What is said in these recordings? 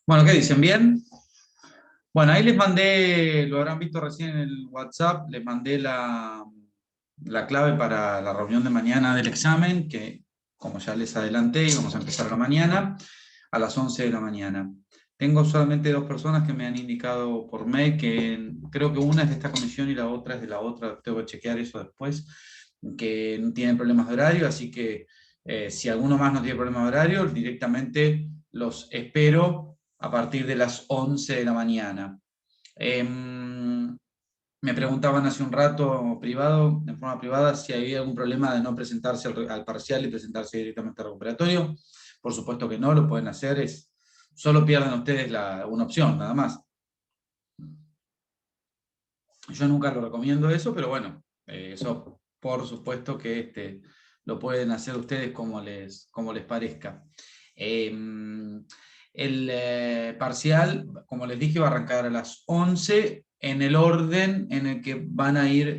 Bueno, ¿qué dicen? ¿Bien? Bueno, ahí les mandé, lo habrán visto recién en el WhatsApp, les mandé la clave para la reunión de mañana del examen, que como ya les adelanté, íbamos a empezar la mañana a las 11 de la mañana. Tengo solamente dos personas que me han indicado por mail, que creo que una es de esta comisión y la otra es de la otra, tengo que chequear eso después, que no tienen problemas de horario, así que si alguno más no tiene problemas de horario, directamente los espero a partir de las 11 de la mañana. Me preguntaban hace un rato privado, de forma privada, si había algún problema de no presentarse al parcial y presentarse directamente al recuperatorio. Por supuesto que no, lo pueden hacer, solo pierden ustedes una opción, nada más. Yo nunca lo recomiendo eso, pero bueno, eso por supuesto que lo pueden hacer ustedes como les parezca. El parcial, como les dije, va a arrancar a las 11 en el orden en el que van a ir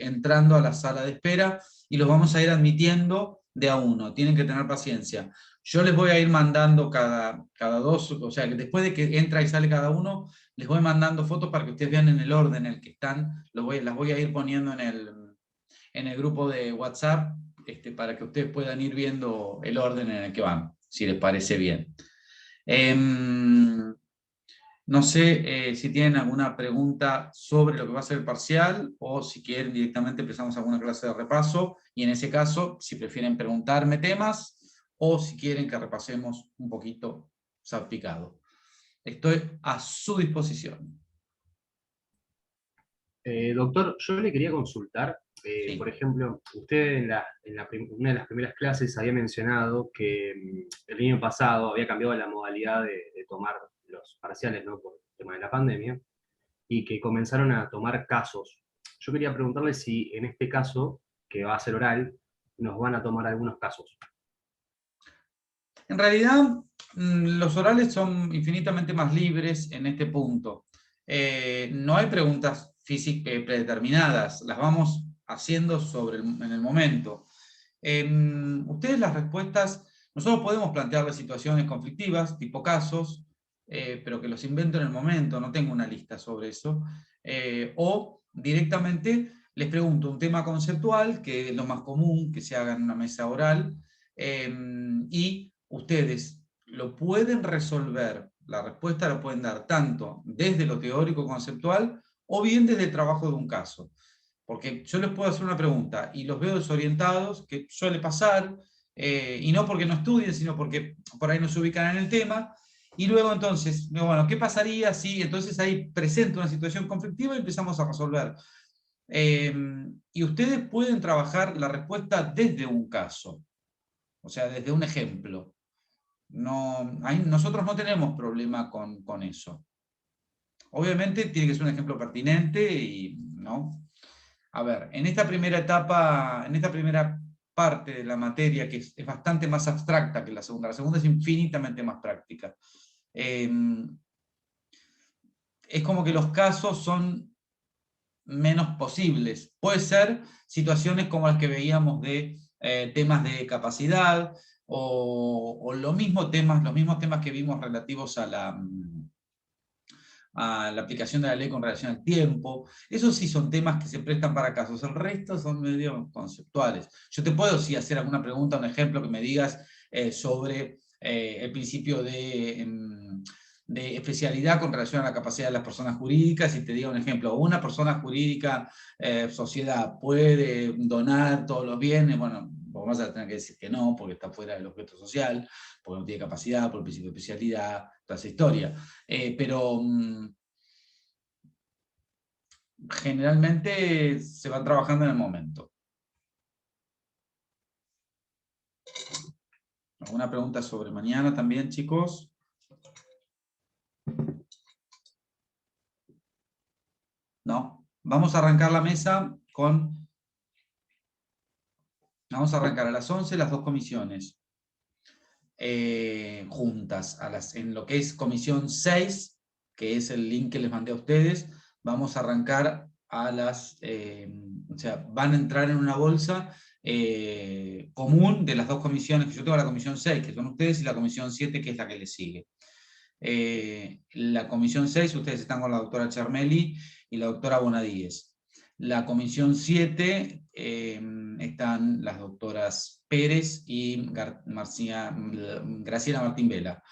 entrando a la sala de espera y los vamos a ir admitiendo de a uno. Tienen que tener paciencia. Yo les voy a ir mandando cada dos, o sea, que después de que entra y sale cada uno, les voy mandando fotos para que ustedes vean en el orden en el que están. Las voy a ir poniendo en el grupo de WhatsApp para que ustedes puedan ir viendo el orden en el que van, si les parece bien. No sé si tienen alguna pregunta sobre lo que va a ser el parcial o si quieren directamente empezamos alguna clase de repaso y en ese caso, si prefieren preguntarme temas o si quieren que repasemos un poquito salpicado. Estoy a su disposición. Doctor, yo le quería consultar, Sí. por ejemplo, usted una de las primeras clases había mencionado que el año pasado había cambiado la modalidad de tomar los parciales, ¿no? Por el tema de la pandemia, y que comenzaron a tomar casos. Yo quería preguntarle si en este caso, que va a ser oral, nos van a tomar algunos casos. En realidad, los orales son infinitamente más libres en este punto. No hay preguntas predeterminadas, las vamos haciendo en el momento. Ustedes las respuestas, nosotros podemos plantearles situaciones conflictivas, tipo casos, pero que los invento en el momento, no tengo una lista sobre eso. O directamente les pregunto un tema conceptual, que es lo más común que se haga en una mesa oral, y ustedes lo pueden resolver, la respuesta la pueden dar tanto desde lo teórico conceptual o bien desde el trabajo de un caso. Porque yo les puedo hacer una pregunta y los veo desorientados, que suele pasar, y no porque no estudien, sino porque por ahí no se ubican en el tema, y luego entonces, digo, bueno, ¿qué pasaría si entonces ahí presento una situación conflictiva y empezamos a resolver? Y ustedes pueden trabajar la respuesta desde un caso, o sea, desde un ejemplo. Nosotros no tenemos problema con eso. Obviamente tiene que ser un ejemplo pertinente y, ¿no? A ver, en esta primera etapa, en esta primera parte de la materia, que es bastante más abstracta que la segunda es infinitamente más práctica. Es como que los casos son menos posibles. Puede ser situaciones como las que veíamos de temas de capacidad o los mismos temas que vimos relativos a la aplicación de la ley con relación al tiempo. Esos sí son temas que se prestan para casos, el resto son medio conceptuales. Yo te puedo sí hacer alguna pregunta, un ejemplo que me digas sobre el principio de especialidad con relación a la capacidad de las personas jurídicas, y te digo un ejemplo, una persona jurídica, sociedad, puede donar todos los bienes. Bueno, vos vas a tener que decir que no, porque está fuera del objeto social, porque no tiene capacidad, por el principio de especialidad, toda esa historia. Pero generalmente se van trabajando en el momento. ¿Alguna pregunta sobre mañana también, chicos? No. Vamos a arrancar la mesa Vamos a arrancar a las 11 las dos comisiones juntas. En lo que es comisión 6, que es el link que les mandé a ustedes, vamos a arrancar o sea, van a entrar en una bolsa común de las dos comisiones, que yo tengo la comisión 6, que son ustedes, y la comisión 7, que es la que les sigue. La comisión 6, ustedes están con la doctora Chermeli y la doctora Bonadíez. La comisión 7 están las doctoras Pérez y Graciela Martín Vela.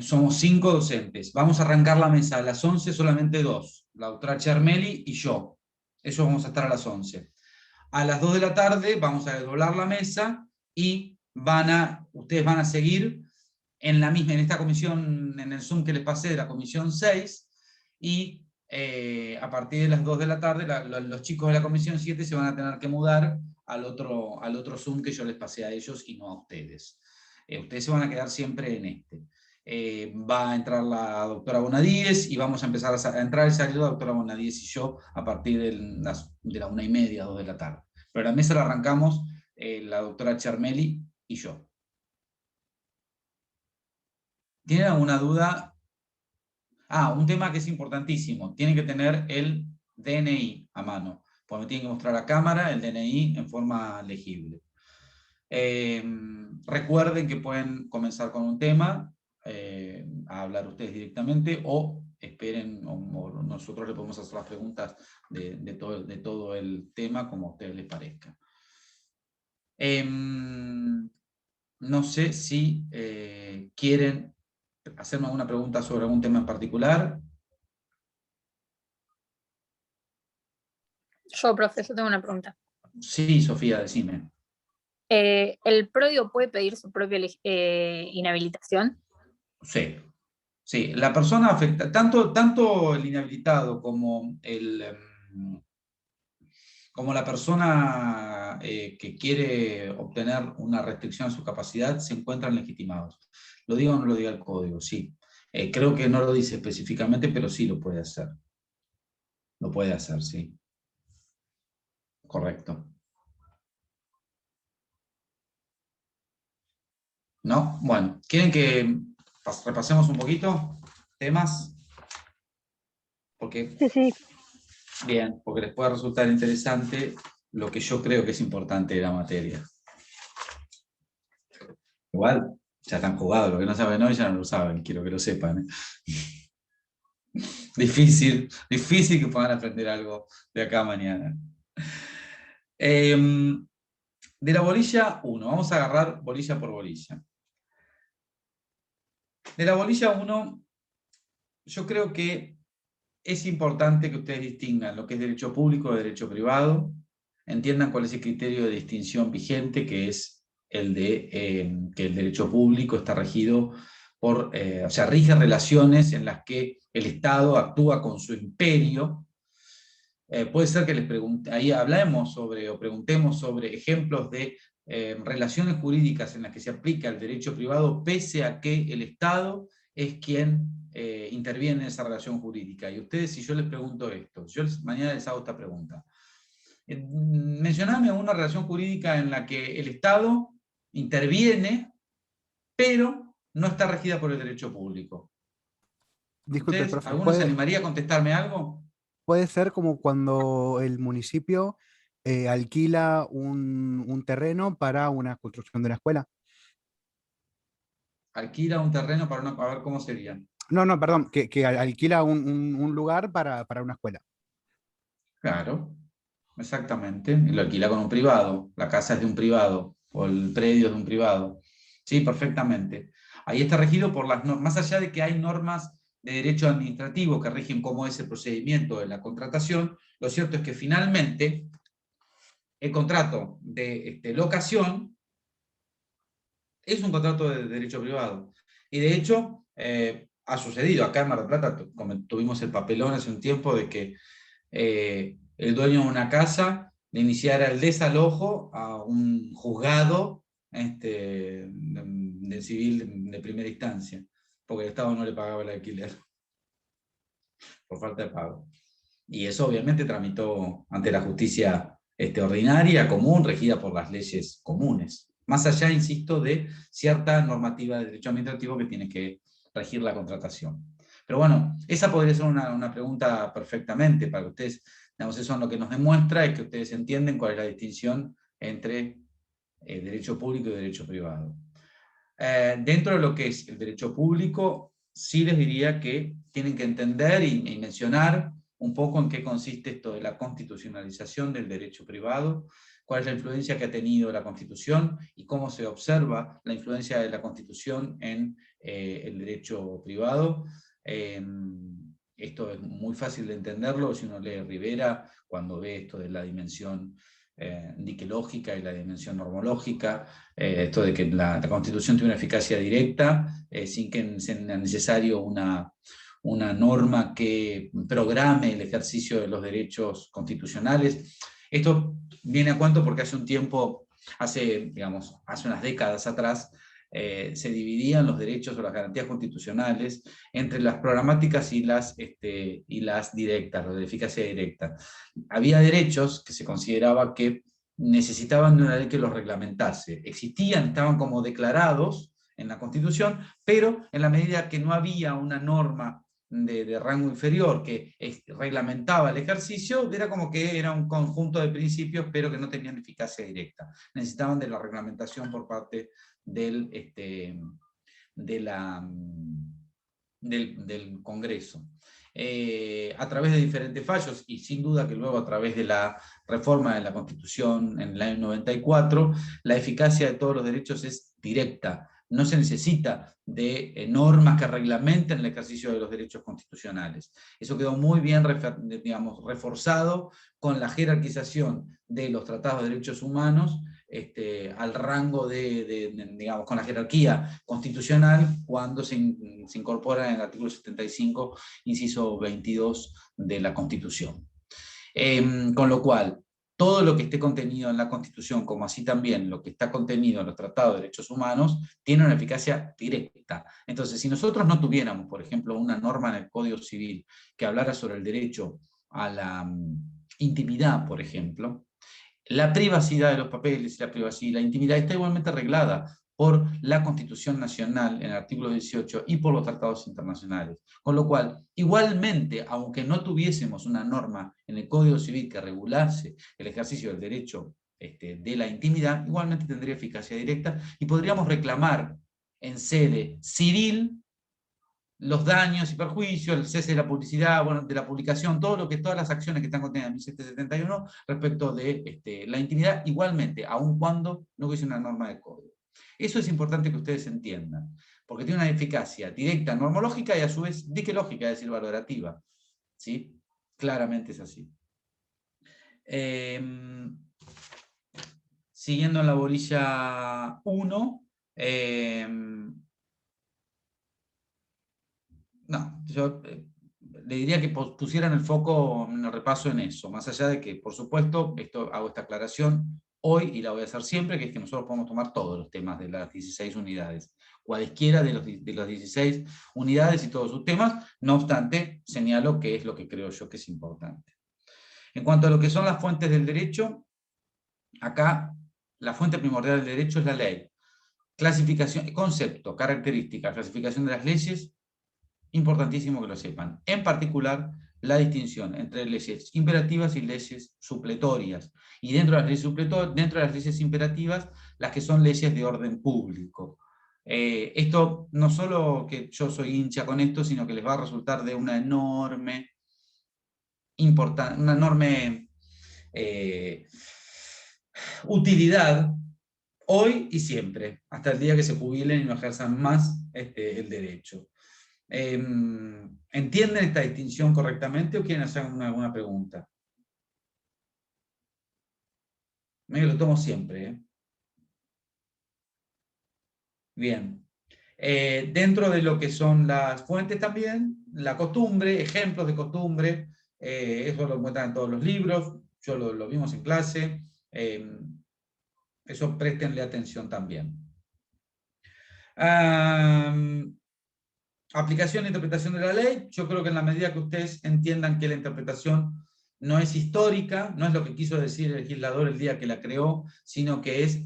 Somos 5 docentes. Vamos a arrancar la mesa a las 11, solamente 2, la doctora Chermeli y yo. Eso vamos a estar a las 11. A las 2 de la tarde vamos a desdoblar la mesa y ustedes van a seguir en esta comisión, en el Zoom que les pasé de la comisión 6, y a partir de las 2 de la tarde los chicos de la comisión 7 se van a tener que mudar al otro Zoom que yo les pasé a ellos y no a ustedes. Ustedes se van a quedar siempre en este. Va a entrar la doctora Bonadíez y vamos a empezar a entrar y salir la doctora Bonadíez y yo a partir de la 1:30, 2 de la tarde. Pero la mesa la arrancamos la doctora Chermeli y yo. ¿Tienen alguna duda? Un tema que es importantísimo. Tienen que tener el DNI a mano, porque me tienen que mostrar a cámara el DNI en forma legible. Recuerden que pueden comenzar con un tema, a hablar ustedes directamente, o esperen, o nosotros le podemos hacer las preguntas de todo el tema como a ustedes les parezca. No sé si quieren hacerme alguna pregunta sobre algún tema en particular. Yo tengo una pregunta. Sí, Sofía, decime. ¿El pródigo puede pedir su propia inhabilitación? Sí, sí. La persona afecta, tanto el inhabilitado como la persona que quiere obtener una restricción a su capacidad se encuentran legitimados. ¿Lo diga o no lo diga el código? Sí. Creo que no lo dice específicamente, pero sí lo puede hacer. Lo puede hacer, sí. Correcto. ¿No? Bueno, ¿quieren que repasemos un poquito temas? Porque, Sí. bien, porque les puede resultar interesante lo que yo creo que es importante de la materia. Igual, ya están jugados, lo que no saben hoy ya no lo saben, quiero que lo sepan. Difícil que puedan aprender algo de acá a mañana. De la bolilla 1, vamos a agarrar bolilla por bolilla. De la bolilla 1, yo creo que es importante que ustedes distingan lo que es derecho público de derecho privado, entiendan cuál es el criterio de distinción vigente, que es el de que el derecho público está regido por, rige relaciones en las que el Estado actúa con su imperio. Puede ser que ahí hablemos sobre, o preguntemos sobre ejemplos de relaciones jurídicas en las que se aplica el derecho privado, pese a que el Estado es quien interviene en esa relación jurídica. Y ustedes, si yo les pregunto esto, mañana les hago esta pregunta. Mencionadme una relación jurídica en la que el Estado interviene, pero no está regida por el derecho público. Disculpe, profe, ¿Alguno se animaría a contestarme algo? puede ser como cuando el municipio alquila un terreno para una construcción de una escuela. Alquila un terreno para a ver cómo sería. No, perdón, que alquila un lugar para una escuela. Claro, exactamente. Y lo alquila con un privado, la casa es de un privado, o el predio es de un privado. Sí, perfectamente. Ahí está regido por las normas, más allá de que hay normas de derecho administrativo que rigen cómo es el procedimiento de la contratación, lo cierto es que finalmente el contrato de locación es un contrato de derecho privado. Y de hecho, ha sucedido acá en Mar del Plata, tuvimos el papelón hace un tiempo de que el dueño de una casa le iniciara el desalojo a un juzgado de civil de primera instancia, porque el Estado no le pagaba el alquiler por falta de pago. Y eso obviamente tramitó ante la justicia ordinaria, común, regida por las leyes comunes. Más allá, insisto, de cierta normativa de derecho administrativo que tiene que regir la contratación. Pero bueno, esa podría ser una pregunta perfectamente para que ustedes, digamos, eso es lo que nos demuestra, es que ustedes entienden cuál es la distinción entre derecho público y derecho privado. Dentro de lo que es el derecho público, sí les diría que tienen que entender y mencionar un poco en qué consiste esto de la constitucionalización del derecho privado, cuál es la influencia que ha tenido la Constitución y cómo se observa la influencia de la Constitución en el derecho privado. Esto es muy fácil de entenderlo si uno lee Rivera, cuando ve esto de la dimensión diquelógica y la dimensión normológica, esto de que la Constitución tiene una eficacia directa, sin que sea necesario una norma que programe el ejercicio de los derechos constitucionales. Esto viene a cuento porque hace un tiempo, hace unas décadas atrás, se dividían los derechos o las garantías constitucionales entre las programáticas y las directas, las de eficacia directa. Había derechos que se consideraba que necesitaban de una ley que los reglamentase. Existían, estaban como declarados en la Constitución, pero en la medida que no había una norma de rango inferior que reglamentaba el ejercicio, era como que era un conjunto de principios, pero que no tenían eficacia directa. Necesitaban de la reglamentación por parte del Congreso. A través de diferentes fallos, y sin duda que luego a través de la reforma de la Constitución en el año 94, la eficacia de todos los derechos es directa. No se necesita de normas que reglamenten el ejercicio de los derechos constitucionales. Eso quedó muy bien reforzado con la jerarquización de los tratados de derechos humanos al rango con la jerarquía constitucional cuando se incorpora en el artículo 75, inciso 22 de la Constitución. Con lo cual, todo lo que esté contenido en la Constitución, como así también lo que está contenido en los tratados de derechos humanos, tiene una eficacia directa. Entonces, si nosotros no tuviéramos, por ejemplo, una norma en el Código Civil que hablara sobre el derecho a la intimidad, por ejemplo, la privacidad de los papeles, la intimidad está igualmente arreglada por la Constitución Nacional en el artículo 18 y por los tratados internacionales. Con lo cual, igualmente, aunque no tuviésemos una norma en el Código Civil que regulase el ejercicio del derecho de la intimidad, igualmente tendría eficacia directa y podríamos reclamar en sede civil los daños y perjuicios, el cese de la publicidad, de la publicación, todas las acciones que están contenidas en 1771 respecto de la intimidad, igualmente, aun cuando no hubiese una norma de código. Eso es importante que ustedes entiendan, porque tiene una eficacia directa, normológica y a su vez diquelógica, es decir, valorativa. ¿Sí? Claramente es así. Siguiendo en la bolilla 1, no, yo le diría que pusieran el foco en el repaso en eso, más allá de que, por supuesto, hago esta aclaración hoy y la voy a hacer siempre, que es que nosotros podemos tomar todos los temas de las 16 unidades, cualesquiera de las 16 unidades y todos sus temas, no obstante, señalo que es lo que creo yo que es importante. En cuanto a lo que son las fuentes del derecho, acá la fuente primordial del derecho es la ley. Clasificación, concepto, característica, clasificación de las leyes, importantísimo que lo sepan. En particular, la distinción entre leyes imperativas y leyes supletorias. Y dentro de las leyes imperativas, las que son leyes de orden público. Esto no solo que yo soy hincha con esto, sino que les va a resultar de una enorme utilidad hoy y siempre, hasta el día que se jubilen y no ejerzan más el derecho. ¿Entienden esta distinción correctamente o quieren hacer alguna pregunta? Me lo tomo siempre. Bien. Dentro de lo que son las fuentes también, la costumbre, ejemplos de costumbre, eso lo encuentran en todos los libros, yo lo vimos en clase, eso préstenle atención también. Aplicación e interpretación de la ley, yo creo que en la medida que ustedes entiendan que la interpretación no es histórica, no es lo que quiso decir el legislador el día que la creó, sino que es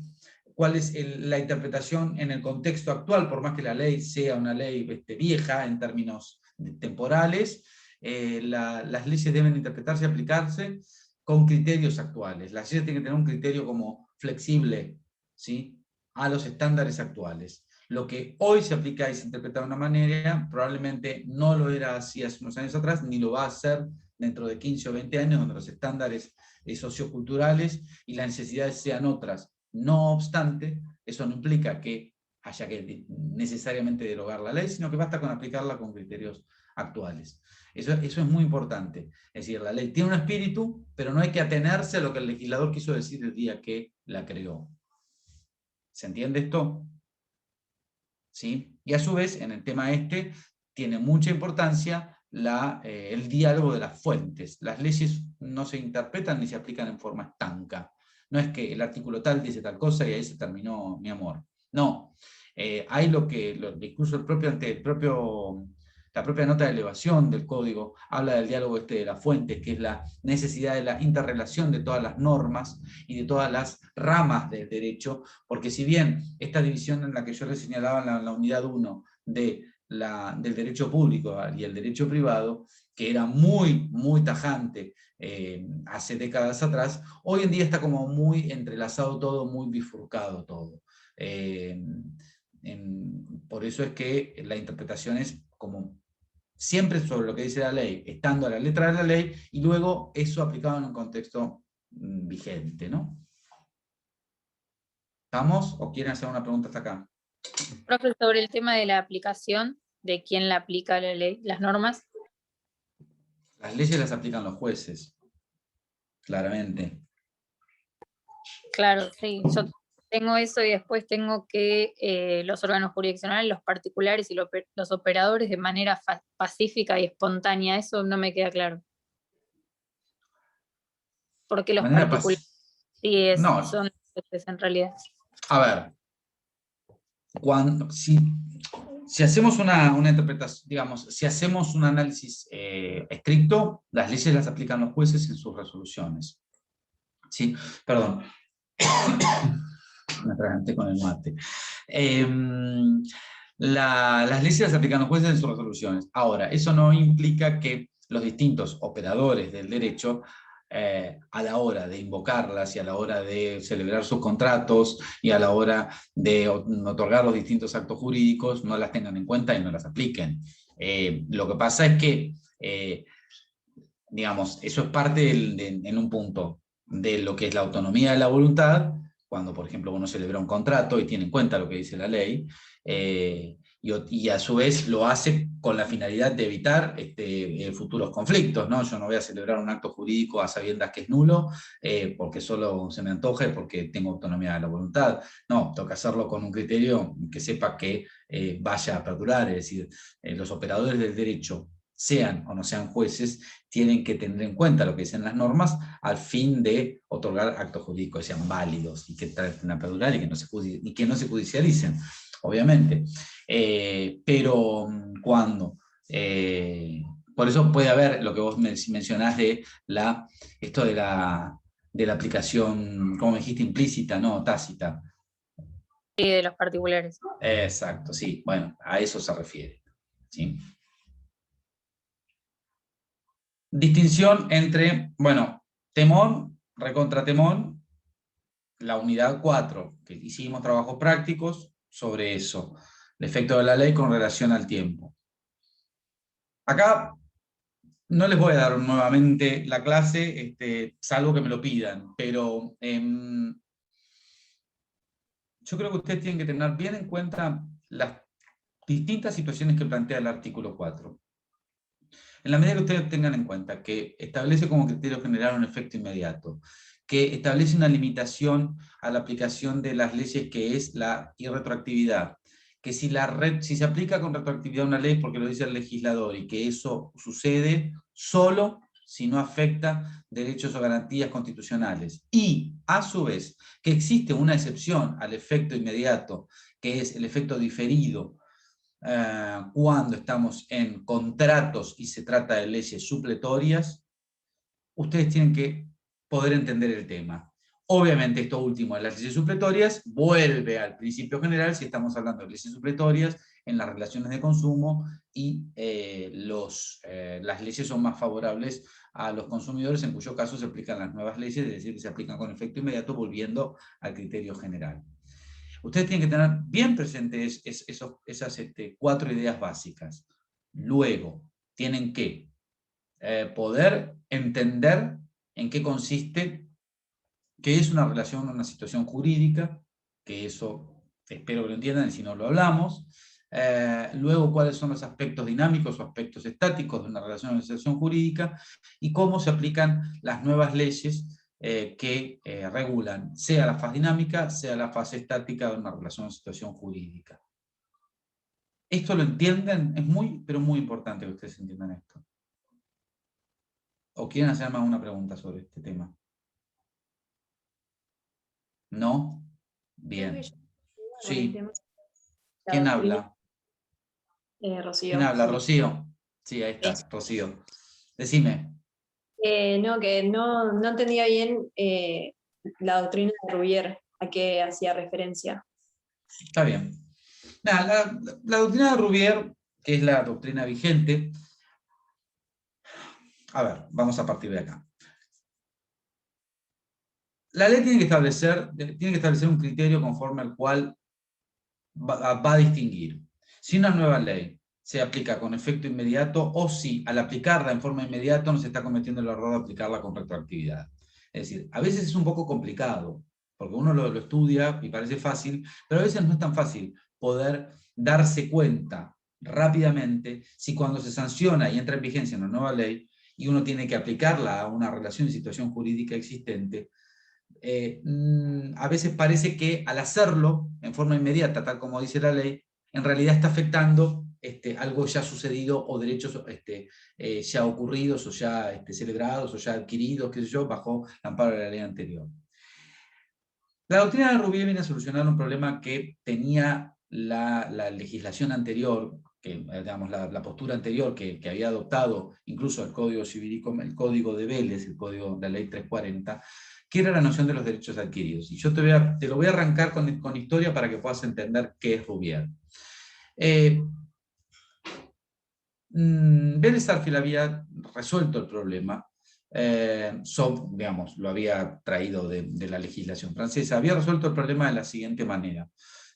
cuál es la interpretación en el contexto actual, por más que la ley sea una ley vieja en términos temporales, las leyes deben interpretarse y aplicarse con criterios actuales. Las leyes tienen que tener un criterio como flexible, ¿sí?, a los estándares actuales. Lo que hoy se aplica y se interpreta de una manera, probablemente no lo era así hace unos años atrás, ni lo va a ser dentro de 15 o 20 años, donde los estándares socioculturales y las necesidades sean otras. No obstante, eso no implica que haya que necesariamente derogar la ley, sino que basta con aplicarla con criterios actuales. Eso es muy importante. Es decir, la ley tiene un espíritu, pero no hay que atenerse a lo que el legislador quiso decir el día que la creó. ¿Se entiende esto? ¿Sí? Y a su vez, en el tema este, tiene mucha importancia el diálogo de las fuentes. Las leyes no se interpretan ni se aplican en forma estanca. No es que el artículo tal dice tal cosa y ahí se terminó mi amor. No. Hay incluso la propia nota de elevación del código habla del diálogo de las fuentes, que es la necesidad de la interrelación de todas las normas y de todas las ramas del derecho, porque si bien esta división en la que yo les señalaba en la unidad 1 del derecho público y el derecho privado, que era muy, muy tajante hace décadas atrás, hoy en día está como muy entrelazado todo, muy bifurcado todo. Por eso es que la interpretación es como siempre sobre lo que dice la ley, estando a la letra de la ley, y luego eso aplicado en un contexto vigente, ¿no? ¿Estamos? ¿O quieren hacer una pregunta hasta acá? Profe, sobre el tema de la aplicación, de quién la aplica la ley, las normas. Las leyes las aplican los jueces, claramente. Claro, sí, yo tengo eso y después tengo que los órganos jurisdiccionales, los particulares y los operadores de manera pacífica y espontánea, eso no me queda claro. Porque los particulares sí no, son jueces en realidad. A ver, si hacemos una interpretación, digamos, si hacemos un análisis estricto, las leyes las aplican los jueces en sus resoluciones. ¿Sí? Perdón. Me atraganté con el mate. Las leyes las aplican los jueces en sus resoluciones. Ahora, eso no implica que los distintos operadores del derecho, a la hora de invocarlas y a la hora de celebrar sus contratos y a la hora de otorgar los distintos actos jurídicos, no las tengan en cuenta y no las apliquen. Lo que pasa es que, digamos, eso es parte en un punto de lo que es la autonomía de la voluntad, cuando, por ejemplo, uno celebra un contrato y tiene en cuenta lo que dice la ley, y a su vez lo hace con la finalidad de evitar futuros conflictos, ¿no? Yo no voy a celebrar un acto jurídico a sabiendas que es nulo, porque solo se me antoja y porque tengo autonomía de la voluntad. No, toca hacerlo con un criterio que sepa que vaya a perdurar, es decir, los operadores del derecho, sean o no sean jueces, tienen que tener en cuenta lo que dicen las normas al fin de otorgar actos jurídicos que sean válidos y que traten a perdurar y que no se judicialicen, obviamente. Pero cuando... por eso puede haber lo que vos mencionás de esto de la aplicación, como me dijiste, implícita, no tácita. Sí, de los particulares. Exacto, sí. Bueno, a eso se refiere. ¿Sí? Distinción entre, bueno, temón, recontra temón, la unidad 4, que hicimos trabajos prácticos sobre eso, el efecto de la ley con relación al tiempo. Acá no les voy a dar nuevamente la clase, salvo que me lo pidan, pero yo creo que ustedes tienen que tener bien en cuenta las distintas situaciones que plantea el artículo 4. En la medida que ustedes tengan en cuenta que establece como criterio general un efecto inmediato, que establece una limitación a la aplicación de las leyes que es la irretroactividad, que si se aplica con retroactividad una ley porque lo dice el legislador y que eso sucede solo si no afecta derechos o garantías constitucionales. Y, a su vez, que existe una excepción al efecto inmediato, que es el efecto diferido, cuando estamos en contratos y se trata de leyes supletorias, ustedes tienen que poder entender el tema. Obviamente esto último de las leyes supletorias vuelve al principio general si estamos hablando de leyes supletorias en las relaciones de consumo y las leyes son más favorables a los consumidores, en cuyo caso se aplican las nuevas leyes, es decir, que se aplican con efecto inmediato volviendo al criterio general. Ustedes tienen que tener bien presentes esas 4 ideas básicas. Luego, tienen que poder entender en qué consiste, qué es una relación, una situación jurídica, que eso espero que lo entiendan y si no lo hablamos. Luego, cuáles son los aspectos dinámicos o aspectos estáticos de una relación o una situación jurídica y cómo se aplican las nuevas leyes que regulan, sea la fase dinámica, sea la fase estática de una relación o situación jurídica. ¿Esto lo entienden? Es muy, pero muy importante que ustedes entiendan esto. ¿O quieren hacerme alguna pregunta sobre este tema? ¿No? Bien. Sí. ¿Quién habla? Rocío. ¿Quién habla? Sí. Rocío. Sí, ahí está, Rocío. Decime. No, que no entendía bien la doctrina de Rubier, a qué hacía referencia. Está bien. Nada, la doctrina de Rubier, que es la doctrina vigente, a ver, vamos a partir de acá. La ley tiene que establecer un criterio conforme al cual va a distinguir si una nueva ley se aplica con efecto inmediato o si al aplicarla en forma inmediata no se está cometiendo el error de aplicarla con retroactividad. Es decir, a veces es un poco complicado, porque uno lo estudia y parece fácil, pero a veces no es tan fácil poder darse cuenta rápidamente si cuando se sanciona y entra en vigencia una nueva ley y uno tiene que aplicarla a una relación y situación jurídica existente, a veces parece que al hacerlo en forma inmediata, tal como dice la ley, en realidad está afectando algo ya sucedido o derechos ya ocurridos o ya celebrados o ya adquiridos, qué sé yo, bajo el amparo de la ley anterior. La doctrina de Rubier viene a solucionar un problema que tenía la legislación anterior, que, digamos, la postura anterior que había adoptado incluso el Código Civil, el Código de Vélez, la Ley 340, que era la noción de los derechos adquiridos. Y yo te lo voy a arrancar con historia para que puedas entender qué es Rubier. Vélez Sarsfield había resuelto el problema, digamos, lo había traído de la legislación francesa, había resuelto el problema de la siguiente manera.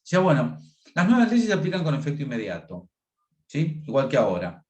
Decía, bueno, las nuevas leyes se aplican con efecto inmediato, ¿sí? Igual que ahora.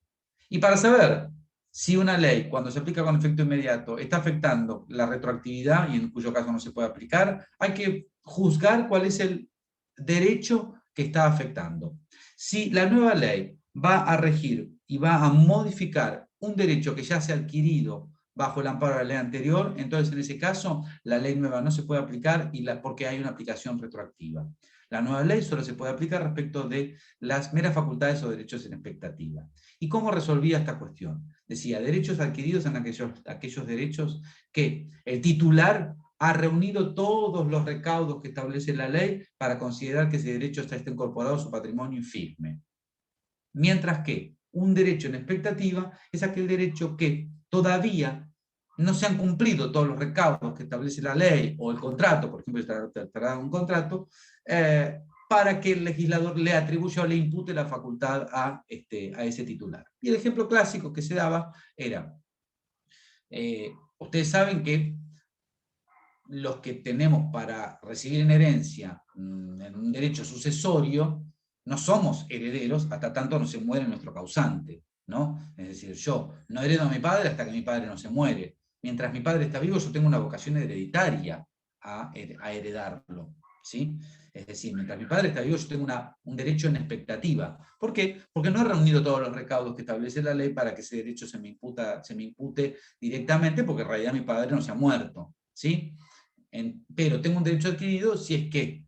Y para saber si una ley, cuando se aplica con efecto inmediato, está afectando la retroactividad, y en cuyo caso no se puede aplicar, hay que juzgar cuál es el derecho que está afectando. Si la nueva ley va a regir y va a modificar un derecho que ya se ha adquirido bajo el amparo de la ley anterior, entonces en ese caso la ley nueva no se puede aplicar porque hay una aplicación retroactiva. La nueva ley solo se puede aplicar respecto de las meras facultades o derechos en expectativa. ¿Y cómo resolvía esta cuestión? Decía, derechos adquiridos en aquellos derechos que el titular ha reunido todos los recaudos que establece la ley para considerar que ese derecho está incorporado a su patrimonio firme. Mientras que un derecho en expectativa es aquel derecho que todavía no se han cumplido todos los recaudos que establece la ley o el contrato, por ejemplo, estará un contrato, para que el legislador le atribuya o le impute la facultad a ese titular. Y el ejemplo clásico que se daba era, ustedes saben que los que tenemos para recibir en herencia en un derecho sucesorio, no somos herederos hasta tanto no se muere nuestro causante, ¿no? Es decir, yo no heredo a mi padre hasta que mi padre no se muere. Mientras mi padre está vivo, yo tengo una vocación hereditaria a heredarlo, ¿sí? Es decir, mientras mi padre está vivo, yo tengo un derecho en expectativa. ¿Por qué? Porque no he reunido todos los recaudos que establece la ley para que ese derecho se me impute directamente, porque en realidad mi padre no se ha muerto, ¿sí? Pero tengo un derecho adquirido si es que,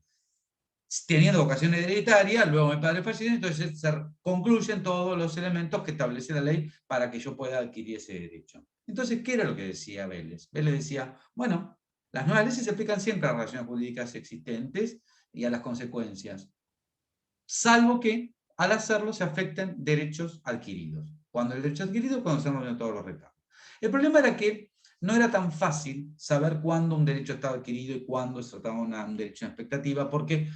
teniendo vocación hereditaria, luego mi padre fallece, entonces se concluyen todos los elementos que establece la ley para que yo pueda adquirir ese derecho. Entonces, ¿qué era lo que decía Vélez? Vélez decía, bueno, las nuevas leyes se aplican siempre a las relaciones jurídicas existentes y a las consecuencias, salvo que al hacerlo se afecten derechos adquiridos. Cuando el derecho adquirido, cuando se han todos los recaudos. El problema era que no era tan fácil saber cuándo un derecho estaba adquirido y cuándo se trataba un derecho en expectativa, porque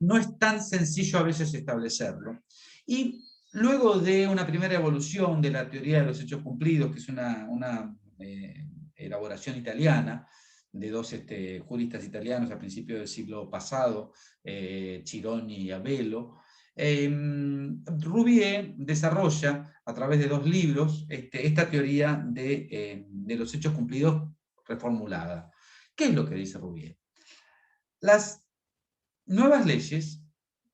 no es tan sencillo a veces establecerlo. Y luego de una primera evolución de la teoría de los hechos cumplidos, que es una elaboración italiana, dos juristas italianos a principios del siglo pasado, Cironi y Abelo. Rouvier desarrolla a través de 2 libros esta teoría de los hechos cumplidos reformulada. ¿Qué es lo que dice Rouvier? Las nuevas leyes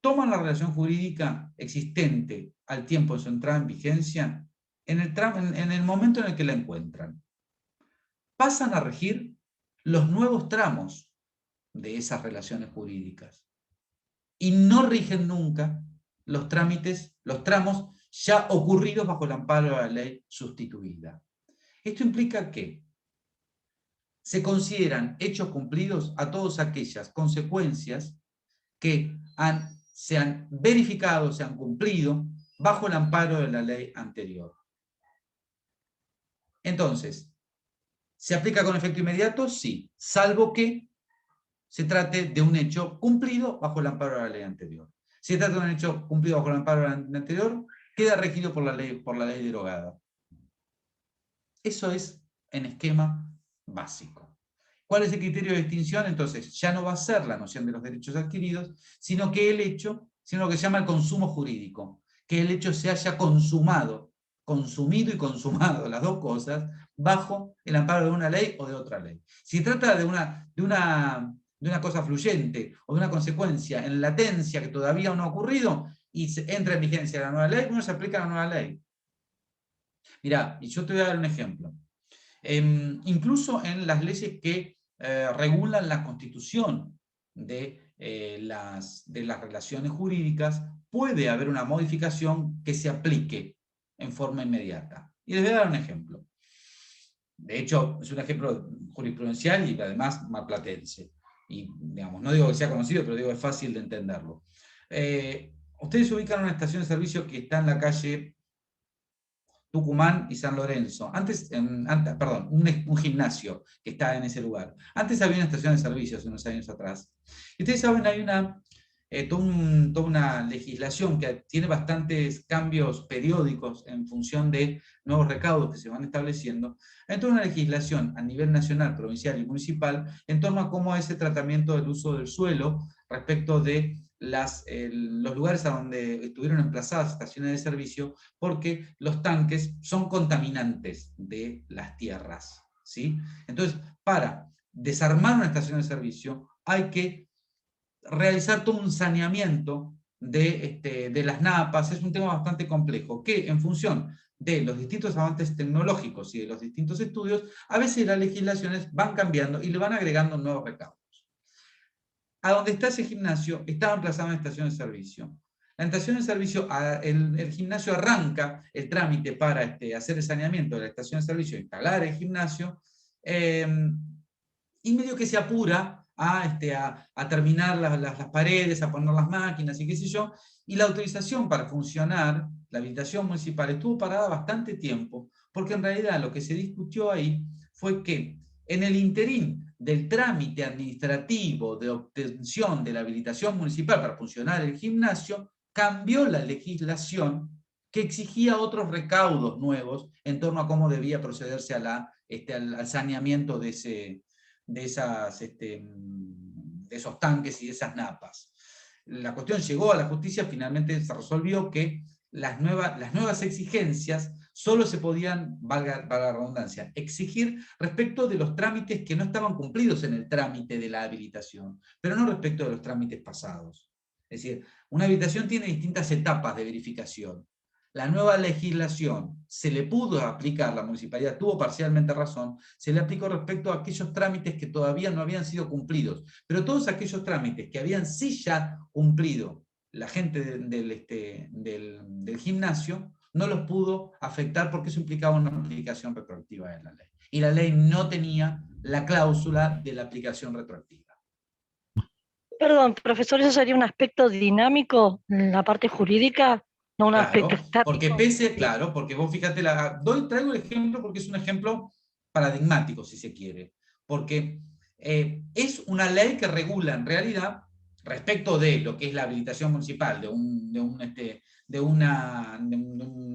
toman la relación jurídica existente al tiempo de su entrada en vigencia en el momento en el que la encuentran. Pasan a regir los nuevos tramos de esas relaciones jurídicas y no rigen nunca los tramos ya ocurridos bajo el amparo de la ley sustituida. Esto implica que se consideran hechos cumplidos a todas aquellas consecuencias que se han verificado, se han cumplido bajo el amparo de la ley anterior. Entonces, ¿se aplica con efecto inmediato? Sí, salvo que se trate de un hecho cumplido bajo el amparo de la ley anterior. Si se trata de un hecho cumplido bajo el amparo de la ley anterior, queda regido por la ley derogada. Eso es en esquema básico. ¿Cuál es el criterio de distinción? Entonces, ya no va a ser la noción de los derechos adquiridos, sino que lo que se llama el consumo jurídico, que el hecho se haya consumido y consumado, las dos cosas, bajo el amparo de una ley o de otra ley. Si se trata de una cosa fluyente o de una consecuencia en latencia que todavía no ha ocurrido y entra en vigencia la nueva ley, uno se aplica la nueva ley. Mirá, y yo te voy a dar un ejemplo. Incluso en las leyes que regulan la constitución de las relaciones jurídicas, puede haber una modificación que se aplique en forma inmediata. Y les voy a dar un ejemplo. De hecho, es un ejemplo jurisprudencial y además marplatense. Y, digamos, no digo que sea conocido, pero digo que es fácil de entenderlo. Ustedes ubican una estación de servicio que está en la calle Tucumán y San Lorenzo. Perdón, un gimnasio que está en ese lugar. Antes había una estación de servicio hace unos años atrás. Y ustedes saben, hay toda una legislación que tiene bastantes cambios periódicos en función de nuevos recaudos que se van estableciendo. Hay toda una legislación a nivel nacional, provincial y municipal en torno a cómo es ese tratamiento del uso del suelo respecto de los lugares a donde estuvieron emplazadas estaciones de servicio, porque los tanques son contaminantes de las tierras, ¿sí? Entonces, para desarmar una estación de servicio hay que realizar todo un saneamiento de las napas. Es un tema bastante complejo, que en función de los distintos avances tecnológicos y de los distintos estudios, a veces las legislaciones van cambiando y le van agregando nuevos recaudos. A donde está ese gimnasio estaba emplazada una estación de servicio. La estación de servicio, el gimnasio arranca el trámite para hacer el saneamiento de la estación de servicio, instalar el gimnasio, y medio que se apura a terminar las paredes, a poner las máquinas y qué sé yo, y la autorización para funcionar, la habilitación municipal, estuvo parada bastante tiempo, porque en realidad lo que se discutió ahí fue que en el interín del trámite administrativo de obtención de la habilitación municipal para funcionar el gimnasio, cambió la legislación que exigía otros recaudos nuevos en torno a cómo debía procederse al saneamiento de esos tanques y de esas napas. La cuestión llegó a la justicia, finalmente se resolvió que las nuevas exigencias solo se podían, valga la redundancia, exigir respecto de los trámites que no estaban cumplidos en el trámite de la habilitación, pero no respecto de los trámites pasados. Es decir, una habilitación tiene distintas etapas de verificación. La nueva legislación se le pudo aplicar, la municipalidad tuvo parcialmente razón, se le aplicó respecto a aquellos trámites que todavía no habían sido cumplidos, pero todos aquellos trámites que habían sí ya cumplido la gente del gimnasio, no los pudo afectar porque eso implicaba una aplicación retroactiva de la ley. Y la ley no tenía la cláusula de la aplicación retroactiva. Perdón, profesor, ¿eso sería un aspecto dinámico en la parte jurídica? No un aspecto estático. Porque vos fíjate, traigo el ejemplo porque es un ejemplo paradigmático, si se quiere. Porque es una ley que regula en realidad, respecto de lo que es la habilitación municipal de un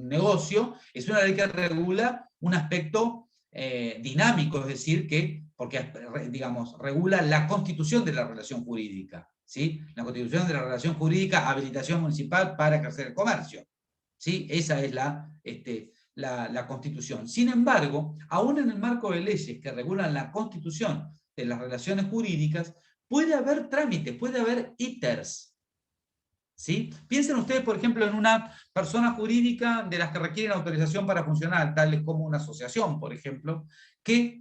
negocio, es una ley que regula un aspecto dinámico, es decir, que porque, digamos, regula la constitución de la relación jurídica, ¿sí? La constitución de la relación jurídica, habilitación municipal para ejercer el comercio, ¿sí? Esa es la Constitución. Sin embargo, aún en el marco de leyes que regulan la constitución de las relaciones jurídicas, puede haber trámites, puede haber íteres, ¿sí? Piensen ustedes, por ejemplo, en una persona jurídica de las que requieren autorización para funcionar, tales como una asociación, por ejemplo, que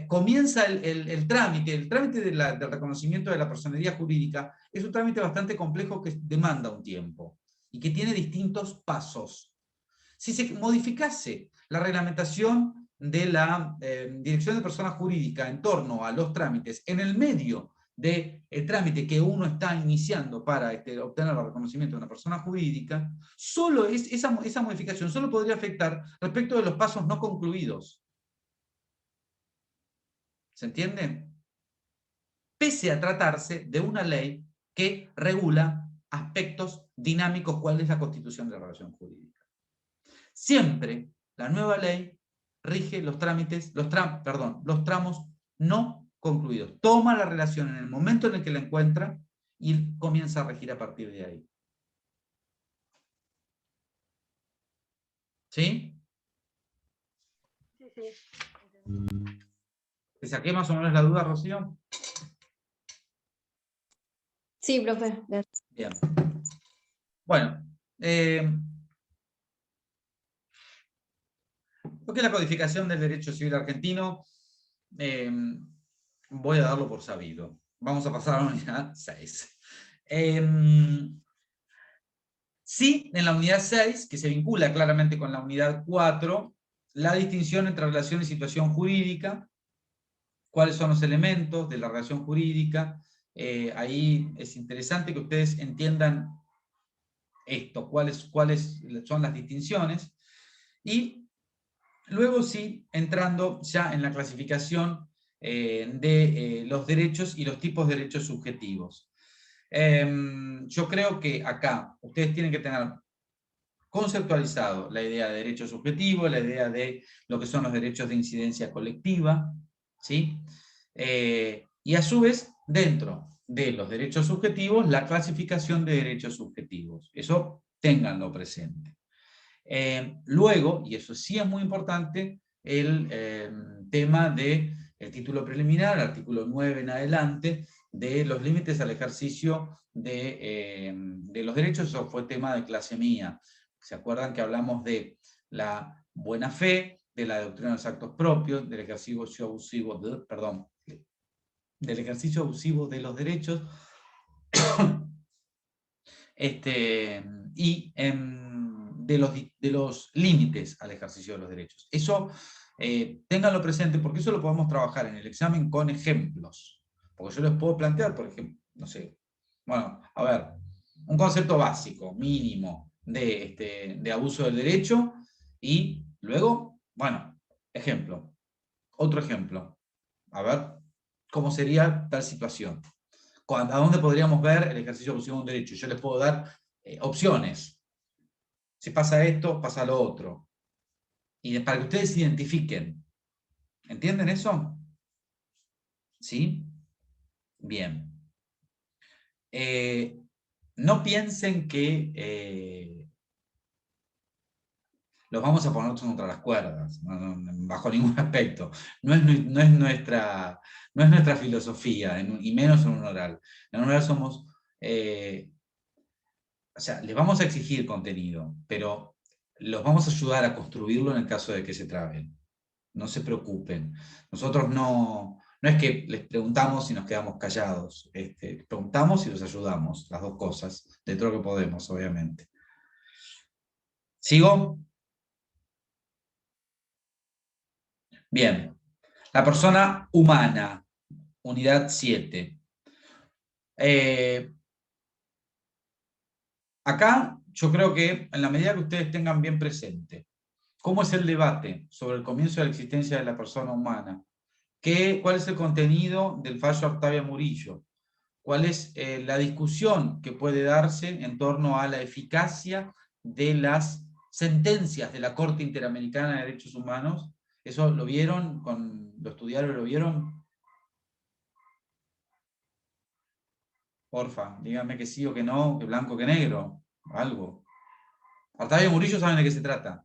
comienza el trámite del reconocimiento de la personería jurídica. Es un trámite bastante complejo que demanda un tiempo y que tiene distintos pasos. Si se modificase la reglamentación de la Dirección de Personas Jurídicas en torno a los trámites en el medio del trámite que uno está iniciando para obtener el reconocimiento de una persona jurídica, solo esa modificación solo podría afectar respecto de los pasos no concluidos. ¿Se entiende? Pese a tratarse de una ley que regula aspectos dinámicos, cuál es la constitución de la relación jurídica. Siempre la nueva ley rige los tramos no concluidos. Toma la relación en el momento en el que la encuentra y comienza a regir a partir de ahí. ¿Sí? Sí, sí. ¿Te saqué más o menos la duda, Rocío? Sí, profe. Bien. Bueno, lo que es la codificación del derecho civil argentino, voy a darlo por sabido. Vamos a pasar a la unidad 6. Sí, en la unidad 6, que se vincula claramente con la unidad 4, la distinción entre relación y situación jurídica, cuáles son los elementos de la relación jurídica. Ahí es interesante que ustedes entiendan esto, cuáles son las distinciones. Y luego sí, entrando ya en la clasificación de los derechos y los tipos de derechos subjetivos. Yo creo que acá ustedes tienen que tener conceptualizado la idea de derecho subjetivo, la idea de lo que son los derechos de incidencia colectiva, ¿sí? Y a su vez, dentro de los derechos subjetivos, la clasificación de derechos subjetivos. Eso ténganlo presente. Luego, y eso sí es muy importante, el tema del título preliminar, el artículo 9 en adelante, de los límites al ejercicio de los derechos. Eso fue tema de clase mía. ¿Se acuerdan que hablamos de la buena fe, de la doctrina de los actos propios, del ejercicio abusivo de los derechos, y de los límites al ejercicio de los derechos? Eso, ténganlo presente, porque eso lo podemos trabajar en el examen con ejemplos. Porque yo les puedo plantear, por ejemplo, no sé, bueno, a ver, un concepto básico, mínimo, de abuso del derecho, y luego, bueno, ejemplo. Otro ejemplo. A ver, ¿cómo sería tal situación? ¿A dónde podríamos ver el ejercicio abusivo de un derecho? Yo les puedo dar opciones. Si pasa esto, pasa lo otro. Y para que ustedes se identifiquen. ¿Entienden eso? ¿Sí? Bien. No piensen que los vamos a poner contra las cuerdas, bajo ningún aspecto. No es nuestra filosofía, y menos en un oral. En un oral somos... o sea, les vamos a exigir contenido, pero los vamos a ayudar a construirlo en el caso de que se traben. No se preocupen. Nosotros no es que les preguntamos y nos quedamos callados. Preguntamos y los ayudamos, las dos cosas, dentro de lo que podemos, obviamente. ¿Sigo? Bien. La persona humana, unidad 7. Acá yo creo que en la medida que ustedes tengan bien presente cómo es el debate sobre el comienzo de la existencia de la persona humana, cuál es el contenido del fallo Octavia Murillo, cuál es la discusión que puede darse en torno a la eficacia de las sentencias de la Corte Interamericana de Derechos Humanos. ¿Eso lo vieron? ¿Lo estudiaron? ¿Lo vieron? Porfa, díganme que sí o que no, que blanco o que negro, algo. Artavia Murillo saben de qué se trata.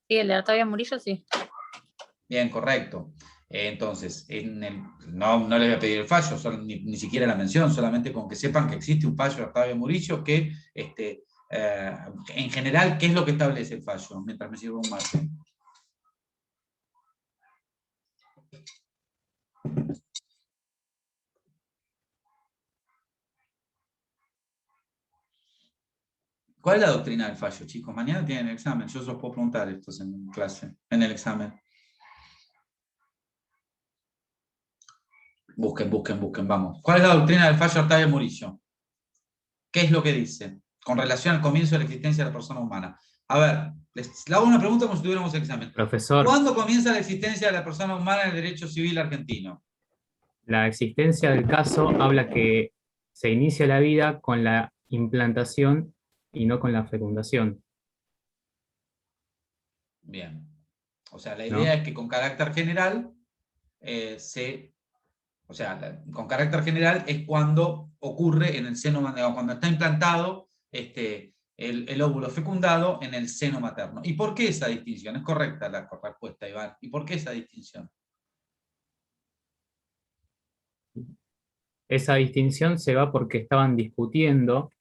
Sí, el de Artavia Murillo, sí. Bien, correcto. Entonces, no les voy a pedir el fallo, ni siquiera la mención, solamente con que sepan que existe un fallo de Artavia Murillo que, en general, ¿qué es lo que establece el fallo? Mientras me sirvo un mate. ¿Cuál es la doctrina del fallo, chicos? Mañana tienen el examen, yo se los puedo preguntar estos en clase, en el examen. Busquen, vamos. ¿Cuál es la doctrina del fallo de Artavia Murillo? ¿Qué es lo que dice con relación al comienzo de la existencia de la persona humana? A ver, les hago una pregunta como si tuviéramos el examen. Profesor, ¿Cuándo comienza la existencia de la persona humana en el derecho civil argentino? la existencia del caso habla que se inicia la vida con la implantación y no con la fecundación, Bien. O sea, la ¿no? idea es que con carácter general, con carácter general es cuando ocurre en el seno materno, cuando está implantado el óvulo fecundado en el seno materno. ¿Y por qué esa distinción? Es correcta la respuesta, Iván. ¿Y por qué esa distinción? Esa distinción se va porque estaban discutiendo,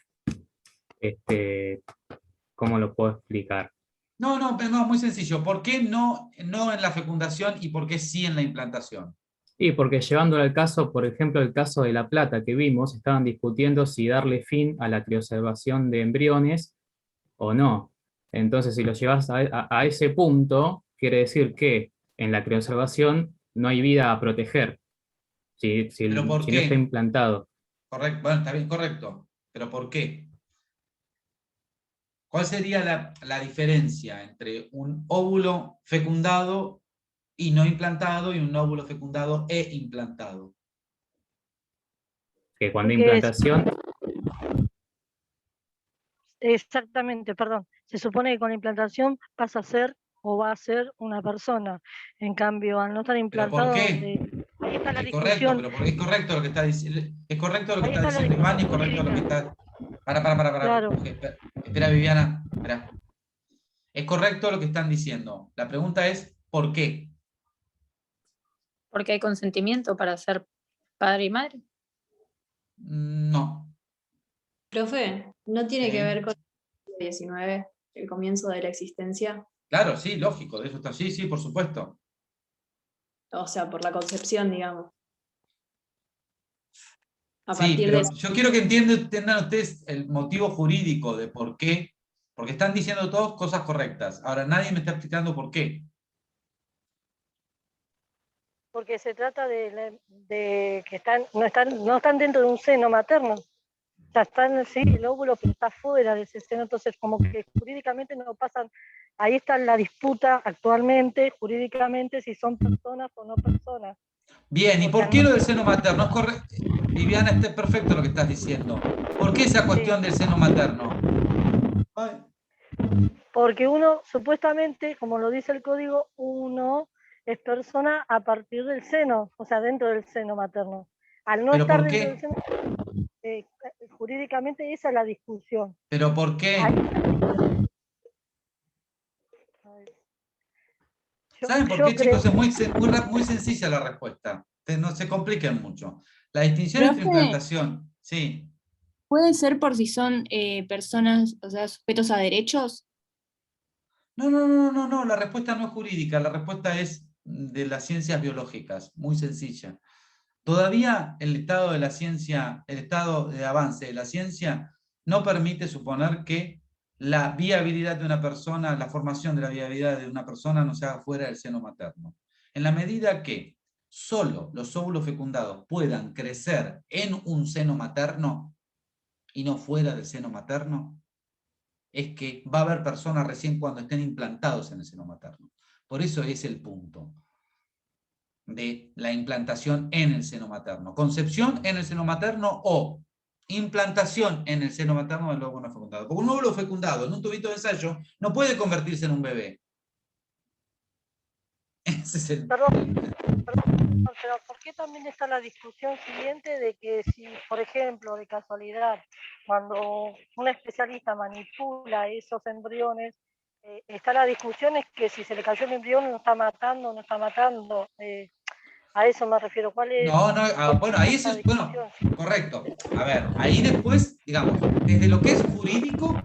¿cómo lo puedo explicar? No, muy sencillo. ¿Por qué no en la fecundación y por qué sí en la implantación? Y porque llevándolo al caso, por ejemplo, el caso de La Plata que vimos, estaban discutiendo si darle fin a la crioservación de embriones o no. Entonces, si lo llevas a ese punto, quiere decir que en la crioservación no hay vida a proteger, si ¿Pero por no está qué? implantado. Correcto. Bueno, está bien, correcto. ¿Pero por qué? ¿Cuál sería la diferencia entre un óvulo fecundado y no implantado y un óvulo fecundado e implantado? Que cuando hay Porque implantación, exactamente, perdón. Se supone que con la implantación pasa a ser o va a ser una persona. En cambio, al no estar ¿Pero por implantado, qué? ahí está la Es correcto, discusión. pero es correcto lo que está diciendo. Es correcto lo que Ahí está está la diciendo Iván y es discusión correcto lo que jurídica. está. Para. Claro. Espera, Viviana. Espera. Es correcto lo que están diciendo. La pregunta es, ¿por qué? Porque hay consentimiento para ser padre y madre. No. Profe, ¿no tiene que Sí. ver con el 19, el comienzo de la existencia? Claro, sí, lógico, de eso está. Sí, por supuesto. O sea, por la concepción, digamos. A Sí, partir de pero yo quiero que entiendan ustedes el motivo jurídico de por qué, porque están diciendo todos cosas correctas. Ahora nadie me está explicando por qué. Porque se trata de que no están dentro de un seno materno. O sea, están, sí, el óvulo, pero está fuera de ese seno, entonces como que jurídicamente no pasan. Ahí está la disputa actualmente, jurídicamente, si son personas o no personas. Bien, ¿y por qué lo del seno materno? Es correcto. Viviana, está perfecto lo que estás diciendo. ¿Por qué esa cuestión del seno materno? Ay. Porque uno, supuestamente, como lo dice el código, uno es persona a partir del seno, o sea, dentro del seno materno. Al no ¿Pero estar por dentro del qué? seno, jurídicamente esa es la discusión. ¿Pero por qué? ¿Saben por qué, chicos? Es muy sencilla la respuesta. No se compliquen mucho. La distinción entre Profe, implantación, sí. ¿puede ser por si son personas, o sea, sujetos a derechos? No, la respuesta no es jurídica, la respuesta es de las ciencias biológicas, muy sencilla. Todavía el estado de la ciencia, el estado de avance de la ciencia no permite suponer que la viabilidad de una persona, la formación de la viabilidad de una persona no se haga fuera del seno materno. En la medida que solo los óvulos fecundados puedan crecer en un seno materno y no fuera del seno materno, es que va a haber personas recién cuando estén implantados en el seno materno. Por eso es el punto de la implantación en el seno materno. Concepción en el seno materno o implantación en el seno materno del óvulo fecundado. Porque un óvulo fecundado en un tubito de ensayo no puede convertirse en un bebé. Ese es Perdón, Pero ¿por qué también está la discusión siguiente de que si, por ejemplo, de casualidad, cuando un especialista manipula esos embriones, está la discusión es que si se le cayó el embrión no está matando, no está matando? A eso me refiero. ¿Cuál es? No, no, bueno, ahí eso es, bueno, correcto. A ver, ahí después, digamos, desde lo que es jurídico,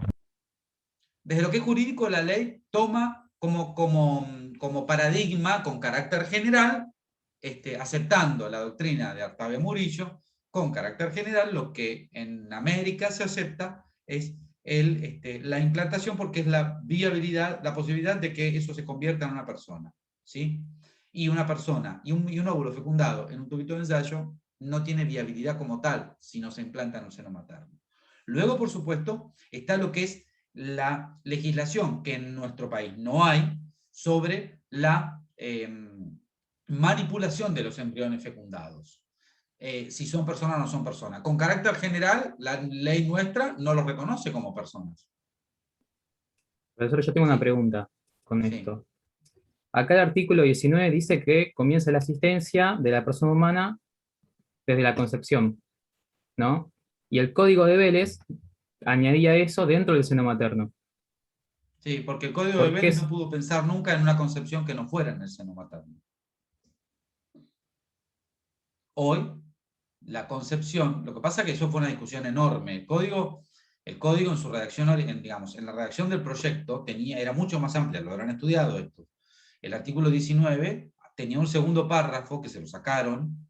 la ley toma como paradigma con carácter general, aceptando la doctrina de Octavio Murillo, con carácter general, lo que en América se acepta es la implantación, porque es la viabilidad, la posibilidad de que eso se convierta en una persona, ¿sí? Y una persona y un óvulo fecundado en un tubito de ensayo no tiene viabilidad como tal si no se implanta en un seno materno. Luego, por supuesto, está lo que es la legislación, que en nuestro país no hay, sobre la manipulación de los embriones fecundados. Si son personas o no son personas. Con carácter general, la ley nuestra no los reconoce como personas. Profesor, yo tengo una pregunta con Sí. esto. Acá el artículo 19 dice que comienza la asistencia de la persona humana desde la concepción, ¿no? Y el código de Vélez añadía eso dentro del seno materno. Sí, porque el Código de ¿Por qué Vélez no pudo pensar nunca en una concepción que no fuera en el seno materno. Hoy, la concepción, lo que pasa es que eso fue una discusión enorme. El código en su redacción, digamos, en la redacción del proyecto era mucho más amplia, lo habrán estudiado esto. El artículo 19 tenía un segundo párrafo que se lo sacaron,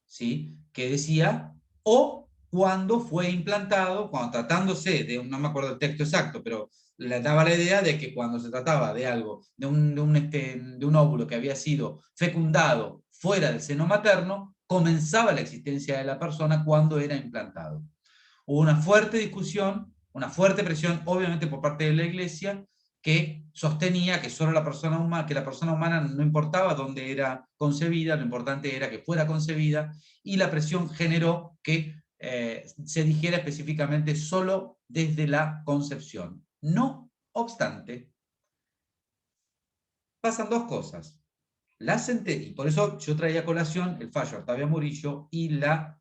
¿sí? Que decía, o cuando fue implantado, cuando tratándose de, no me acuerdo el texto exacto, pero le daba la idea de que cuando se trataba de algo, de un óvulo que había sido fecundado fuera del seno materno, comenzaba la existencia de la persona cuando era implantado. Hubo una fuerte discusión, una fuerte presión, obviamente por parte de la Iglesia, que sostenía que solo la persona humana no importaba dónde era concebida, lo importante era que fuera concebida, y la presión generó que se dijera específicamente solo desde la concepción. No obstante, pasan dos cosas. Y por eso yo traía a colación el fallo de Octavio Murillo y la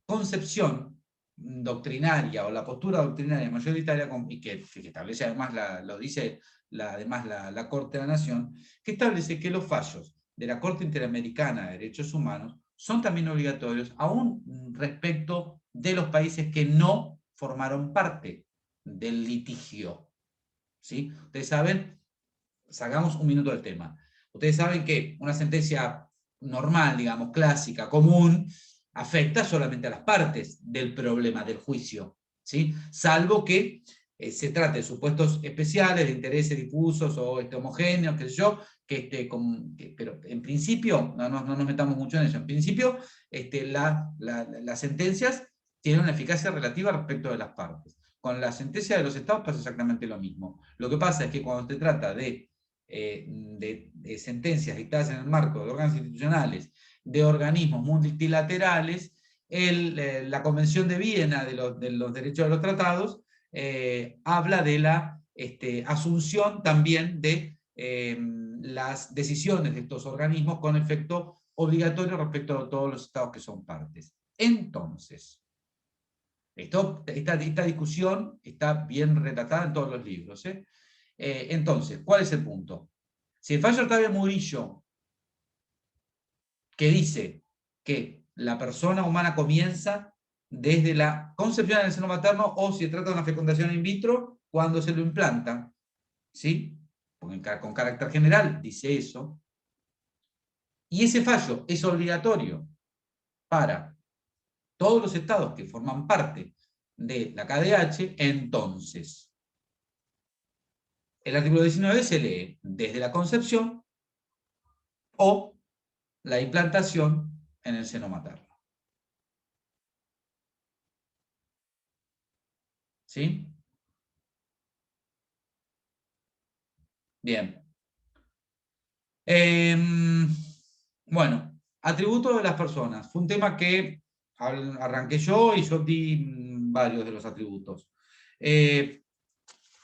concepción doctrinaria o la postura doctrinaria mayoritaria, y que establece además, lo dice además la Corte de la Nación, que establece que los fallos de la Corte Interamericana de Derechos Humanos son también obligatorios, aún respecto de los países que no formaron parte del litigio. ¿Sí? Ustedes saben, sacamos un minuto del tema. Ustedes saben que una sentencia normal, digamos, clásica, común, afecta solamente a las partes del problema, del juicio, ¿sí? Salvo que se trate de supuestos especiales, de intereses difusos o homogéneos, qué sé yo, pero en principio, no nos metamos mucho en eso, en principio las sentencias tienen una eficacia relativa respecto de las partes. Con la sentencia de los estados pasa exactamente lo mismo. Lo que pasa es que cuando se trata de sentencias dictadas en el marco de órganos institucionales, de organismos multilaterales, la Convención de Viena de los derechos de los tratados habla de la asunción también de las decisiones de estos organismos con efecto obligatorio respecto a todos los estados que son partes. Entonces, esta discusión está bien retratada en todos los libros. Entonces, ¿cuál es el punto? Si el fallo de Octavio Murillo, que dice que la persona humana comienza desde la concepción del seno materno, o si se trata de una fecundación in vitro, cuando se lo implanta, ¿sí? Con carácter general dice eso, y ese fallo es obligatorio para todos los estados que forman parte de la KDH, entonces el artículo 19 se lee desde la concepción o la implantación en el seno materno. ¿Sí? Bien. Bueno, atributos de las personas. Fue un tema que arranqué yo y yo di varios de los atributos.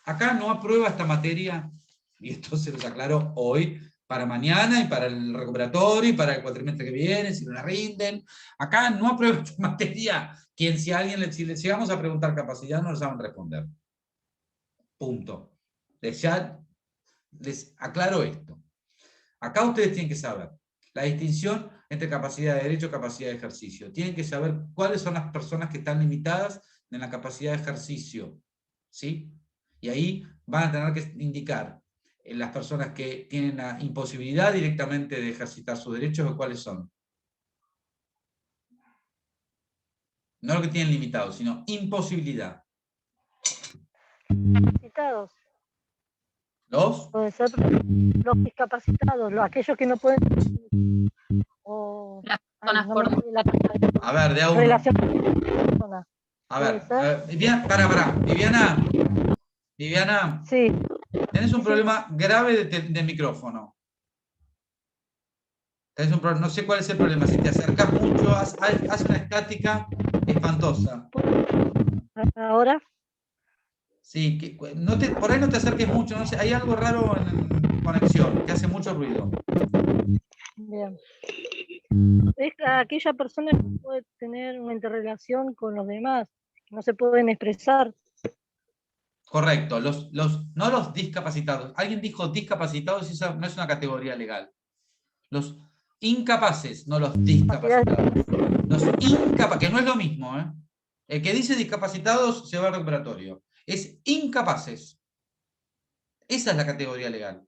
Acá no aprueba esta materia, y esto se los aclaro hoy, para mañana y para el recuperatorio y para el cuatrimestre que viene, si no la rinden. Acá no aprueba esta materia quien si si le llegamos a preguntar capacidad no lo saben responder. Punto. Les aclaro esto. Acá ustedes tienen que saber la distinción entre capacidad de derecho y capacidad de ejercicio. Tienen que saber cuáles son las personas que están limitadas en la capacidad de ejercicio. ¿Sí? Y ahí van a tener que indicar las personas que tienen la imposibilidad directamente de ejercitar sus derechos, o cuáles son. No lo que tienen limitado, sino imposibilidad. Discapacitados. ¿Los? Pueden ser los discapacitados, aquellos que no pueden. O, Las personas no me por- sale la palabra. A ver, de a uno. Relación con las personas. A ver, ¿Puede ser? Viviana, Viviana, Sí, tenés un Sí. problema grave de micrófono. No sé cuál es el problema. Si te acercas mucho, haz una estática espantosa. ahora. Sí, por ahí no te acerques mucho, no sé, hay algo raro en conexión, que hace mucho ruido. Bien. Es aquella persona que no puede tener una interrelación con los demás, que no se pueden expresar. Correcto, no los discapacitados. Alguien dijo discapacitados y esa no es una categoría legal. Los incapaces, no los discapacitados. Los incapaces, que no es lo mismo, ¿eh? El que dice discapacitados se va al recuperatorio. Es incapaces. Esa es la categoría legal.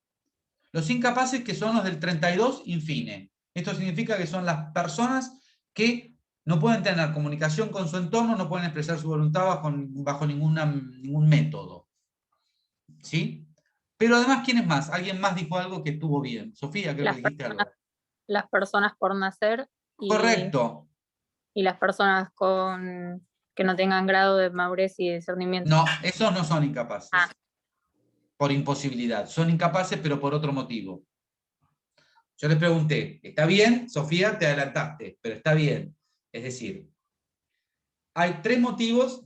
Los incapaces, que son los del 32 infine. Esto significa que son las personas que no pueden tener comunicación con su entorno, no pueden expresar su voluntad bajo ningún método. ¿Sí? Pero además, ¿quién es más? ¿Alguien más dijo algo que estuvo bien? Sofía, creo que dijiste algo. Las personas por nacer Correcto. y las personas que no tengan grado de madurez y discernimiento. No, esos no son incapaces. Ah. Por imposibilidad. Son incapaces, pero por otro motivo. Yo les pregunté, ¿está bien? Sofía, te adelantaste, pero está bien. Es decir, hay tres motivos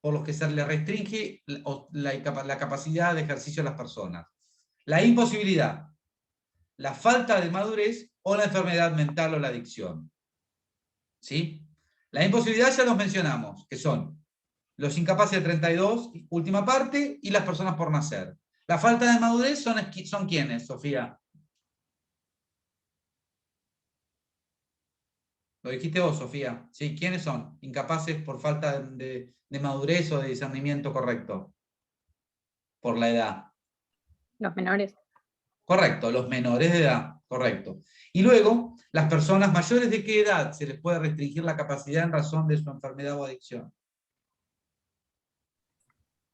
por los que se le restringe la capacidad de ejercicio a las personas. La imposibilidad, la falta de madurez o la enfermedad mental o la adicción. ¿Sí? La imposibilidad ya los mencionamos, que son los incapaces de 32, última parte, y las personas por nacer. La falta de madurez son ¿quiénes, Sofía? Lo dijiste vos, Sofía. ¿Sí? ¿Quiénes son? Incapaces por falta de madurez o de discernimiento correcto. Por la edad. Los menores. Correcto, los menores de edad. Correcto. Y luego, las personas mayores de qué edad se les puede restringir la capacidad en razón de su enfermedad o adicción.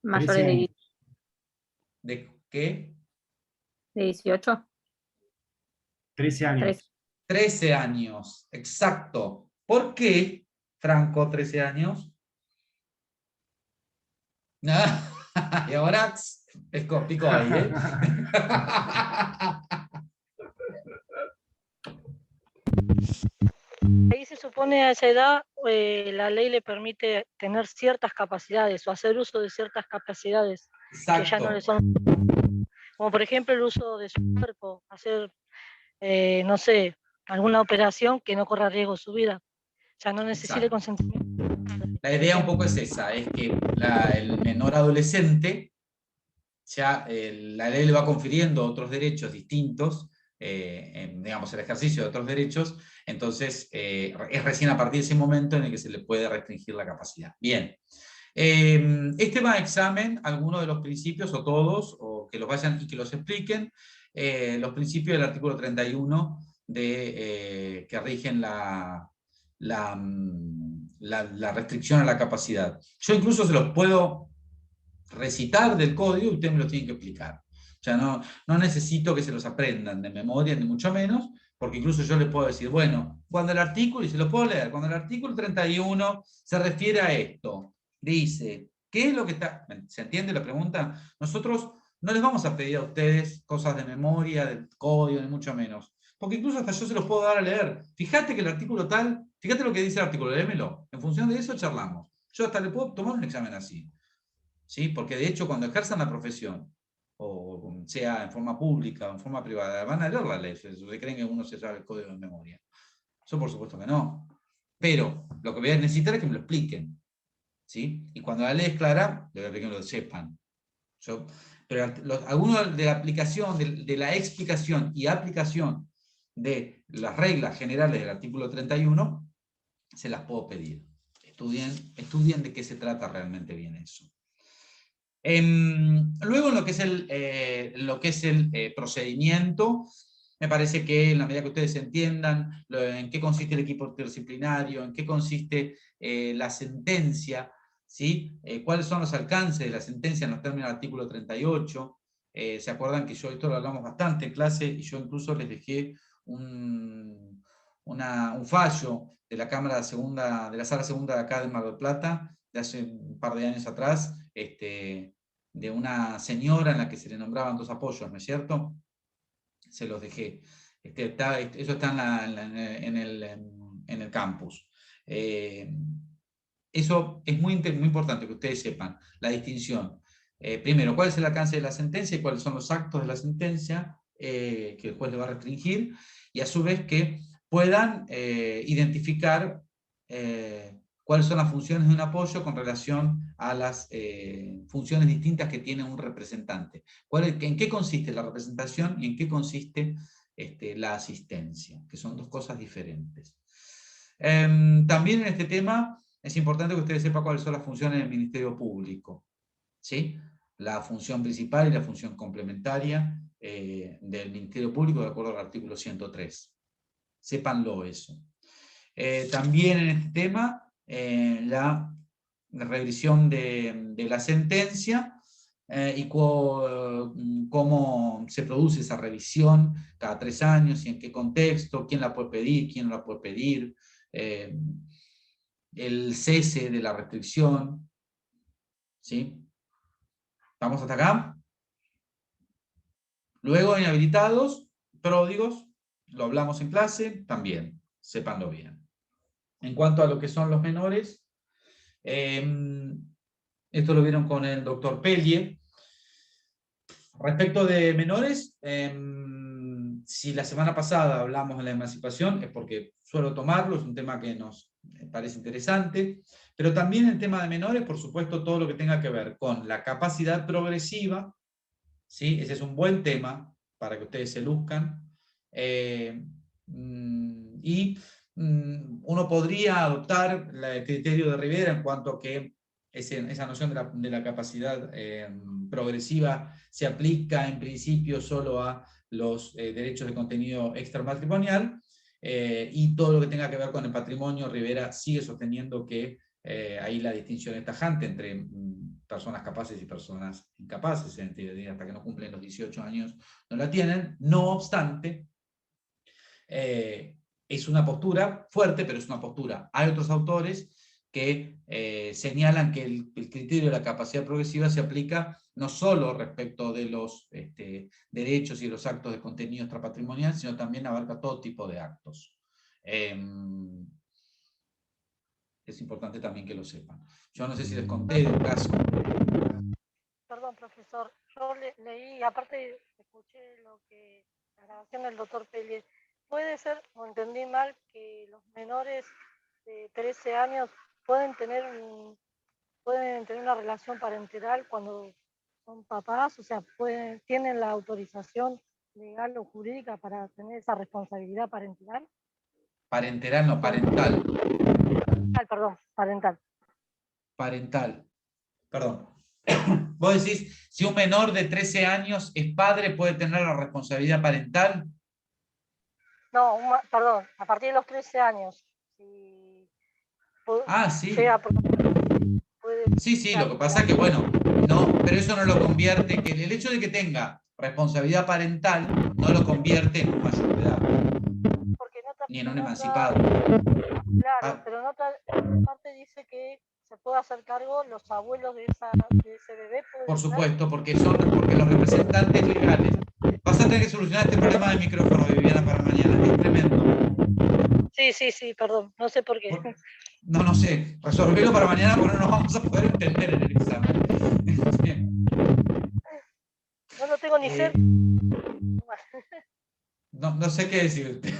Mayores ¿De qué? de 18. 13 años. 13 años, exacto. ¿Por qué, Franco, 13 años? Y ahora pico ahí, ¿eh? Ahí se supone a esa edad la ley le permite tener ciertas capacidades o hacer uso de ciertas capacidades que ya no le son. Como por ejemplo el uso de su cuerpo, hacer, no sé, alguna operación que no corra riesgo su vida. O sea, no necesite consentimiento. La idea un poco es esa, es que el menor adolescente, ya la ley le va confiriendo otros derechos distintos, digamos, el ejercicio de otros derechos, entonces es recién a partir de ese momento en el que se le puede restringir la capacidad. Bien. Este va a examen algunos de los principios, o todos, o que los vayan y que los expliquen, los principios del artículo 31 que rigen la restricción a la capacidad. Yo incluso se los puedo recitar del código y ustedes me lo tienen que explicar. O sea, no necesito que se los aprendan de memoria, ni mucho menos, porque incluso yo les puedo decir, bueno, cuando el artículo, y se los puedo leer, cuando el artículo 31 se refiere a esto, dice, ¿qué es lo que está? ¿Se entiende la pregunta? Nosotros no les vamos a pedir a ustedes cosas de memoria, del código, ni mucho menos. Porque incluso hasta yo se los puedo dar a leer. Fíjate que el artículo tal, fíjate lo que dice el artículo, léemelo. En función de eso charlamos. Yo hasta le puedo tomar un examen así. ¿Sí? Porque de hecho cuando ejerzan la profesión, o sea en forma pública o en forma privada, van a leer la ley. ¿Ustedes creen que uno se sabe el código de memoria? Eso por supuesto que no. Pero lo que voy a necesitar es que me lo expliquen, ¿sí? Y cuando la ley es clara, le voy a pedir que lo sepan. Pero algunos de la aplicación, de la explicación y aplicación de las reglas generales del artículo 31, se las puedo pedir. Estudien de qué se trata realmente bien eso. Luego, en lo que es el procedimiento, me parece que en la medida que ustedes entiendan en qué consiste el equipo interdisciplinario, en qué consiste la sentencia, ¿sí? Cuáles son los alcances de la sentencia en los términos del artículo 38. ¿Se acuerdan que esto lo hablamos bastante en clase y yo incluso les dejé un fallo de la Cámara Segunda, de la Sala Segunda de acá de Mar del Plata, de hace un par de años atrás, de una señora en la que se le nombraban 2 apoyos, ¿no es cierto? Se los dejé. Eso está en el campus. Eso es muy importante que ustedes sepan, la distinción. Primero, ¿cuál es el alcance de la sentencia y cuáles son los actos de la sentencia que el juez le va a restringir? Y a su vez que puedan identificar cuáles son las funciones de un apoyo con relación a las funciones distintas que tiene un representante. ¿En qué consiste la representación y en qué consiste la asistencia? Que son 2 cosas diferentes. También en este tema es importante que ustedes sepan cuáles son las funciones del Ministerio Público, ¿sí? La función principal y la función complementaria del Ministerio Público de acuerdo al artículo 103. Sépanlo eso. También en este tema, la revisión de la sentencia y cómo se produce esa revisión cada 3 años y en qué contexto, quién la puede pedir, quién no la puede pedir, el cese de la restricción, ¿sí? ¿Estamos hasta acá? Luego, inhabilitados, pródigos, lo hablamos en clase, también, sépanlo bien. En cuanto a lo que son los menores, esto lo vieron con el doctor Pellier. Respecto de menores, si la semana pasada hablamos de la emancipación, es porque suelo tomarlo, es un tema que nos parece interesante, pero también el tema de menores, por supuesto, todo lo que tenga que ver con la capacidad progresiva, ¿sí? Ese es un buen tema para que ustedes se luzcan, uno podría adoptar el criterio de Rivera en cuanto a que esa noción de la capacidad progresiva se aplica en principio solo a los derechos de contenido extramatrimonial, y todo lo que tenga que ver con el patrimonio, Rivera sigue sosteniendo que ahí la distinción es tajante entre personas capaces y personas incapaces, hasta que no cumplen los 18 años no la tienen. No obstante, es una postura fuerte, pero es una postura. Hay otros autores que señalan que el criterio de la capacidad progresiva se aplica no solo respecto de los derechos y los actos de contenido extrapatrimonial, sino también abarca todo tipo de actos. Es importante también que lo sepan. Yo no sé si les conté de un caso. Perdón, profesor, yo leí, aparte escuché la grabación del doctor Pellier. Puede ser, o entendí mal, que los menores de 13 años pueden tener una relación parental cuando son papás, o sea, tienen la autorización legal o jurídica para tener esa responsabilidad parental. Parental, no, parental. Perdón, parental. Parental, perdón. Vos decís, si un menor de 13 años es padre, ¿puede tener la responsabilidad parental? No, perdón, a partir de los 13 años. Sí. Sí, Claro, lo que pasa es que, bueno, no, pero eso no lo convierte, que el hecho de que tenga responsabilidad parental no lo convierte en un mayor de edad, ni en un emancipado. Claro, pero en otra parte dice que se puede hacer cargo los abuelos de ese bebé. Por supuesto, porque los representantes legales. Vas a tener que solucionar este problema del micrófono, Viviana, para mañana, es tremendo. Sí, perdón, no sé por qué. No sé, resolverlo para mañana porque no nos vamos a poder entender en el examen. No lo tengo ni cerca. No sé qué decirte.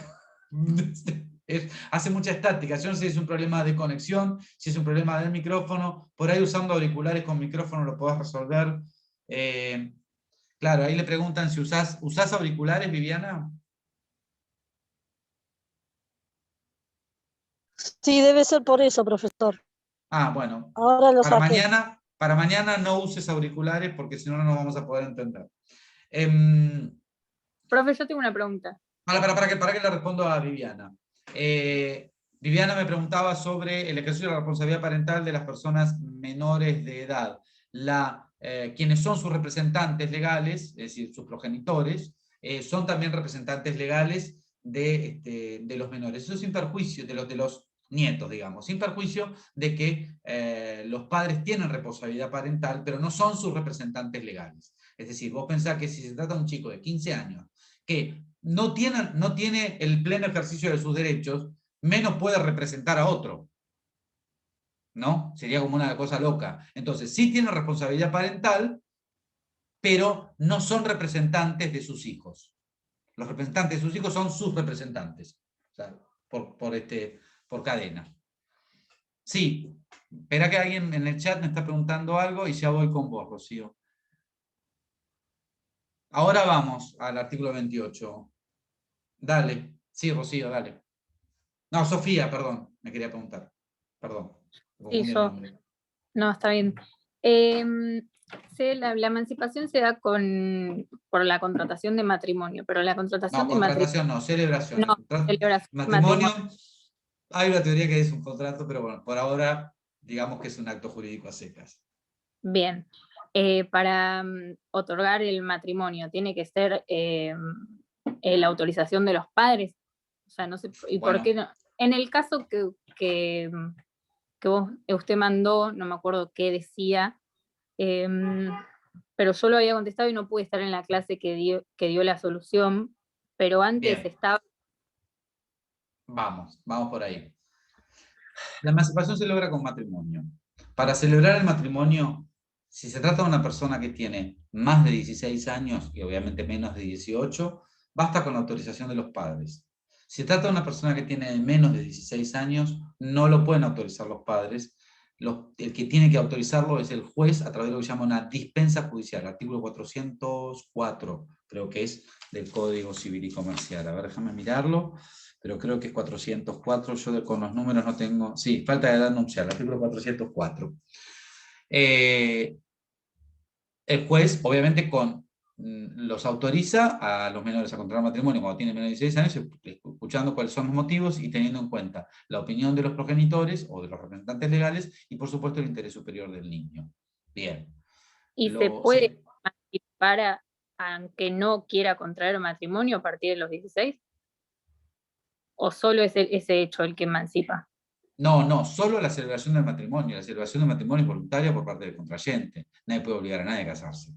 Hace mucha estática. Yo no sé si es un problema de conexión, si es un problema del micrófono. Por ahí usando auriculares con micrófono lo podés resolver. Claro, ahí le preguntan si usás auriculares, Viviana. Sí, debe ser por eso, profesor. Ah, bueno. Ahora lo saqué. Para mañana no uses auriculares porque si no, no nos vamos a poder entender. Profe, yo tengo una pregunta. Para que le respondo a Viviana. Viviana me preguntaba sobre el ejercicio de la responsabilidad parental de las personas menores de edad. Quienes son sus representantes legales, es decir, sus progenitores, son también representantes legales de los menores. Eso sin perjuicio de los nietos, digamos, sin perjuicio de que los padres tienen responsabilidad parental, pero no son sus representantes legales. Es decir, vos pensás que si se trata de un chico de 15 años que no tiene el pleno ejercicio de sus derechos, menos puede representar a otro. ¿No? Sería como una cosa loca. Entonces, sí tienen responsabilidad parental, pero no son representantes de sus hijos. Los representantes de sus hijos son sus representantes. O sea, por cadena. Sí, espera que alguien en el chat me está preguntando algo y ya voy con vos, Rocío. Ahora vamos al artículo 28. Dale. Sí, Rocío, dale. No, Sofía, perdón, me quería preguntar. Perdón. Sí, yo. No, está bien. La emancipación se da por la contratación de matrimonio, pero la contratación de contratación no, celebración. No, celebración. Matrimonio, hay una teoría que es un contrato, pero bueno, por ahora digamos que es un acto jurídico a secas. Bien. Para otorgar el matrimonio tiene que ser la autorización de los padres. O sea, no sé, ¿y bueno, por qué no? En el caso que usted mandó, no me acuerdo qué decía, pero yo lo había contestado y no pude estar en la clase que dio la solución, pero antes bien. estaba... Vamos por ahí. La emancipación se logra con matrimonio. Para celebrar el matrimonio, si se trata de una persona que tiene más de 16 años y obviamente menos de 18, basta con la autorización de los padres. Si se trata de una persona que tiene menos de 16 años, no lo pueden autorizar los padres. El que tiene que autorizarlo es el juez a través de lo que se llama una dispensa judicial, artículo 404, creo que es del Código Civil y Comercial. A ver, déjame mirarlo, pero creo que es 404, yo con los números no tengo... Sí, falta de edad nupcial, artículo 404. El juez, obviamente, los autoriza a los menores a contraer matrimonio cuando tienen menos de 16 años, escuchando cuáles son los motivos y teniendo en cuenta la opinión de los progenitores o de los representantes legales y, por supuesto, el interés superior del niño. Bien. ¿Y se puede emancipar aunque no quiera contraer matrimonio a partir de los 16? ¿O solo es ese hecho el que emancipa? No, solo la celebración del matrimonio. La celebración del matrimonio es voluntaria por parte del contrayente. Nadie puede obligar a nadie a casarse.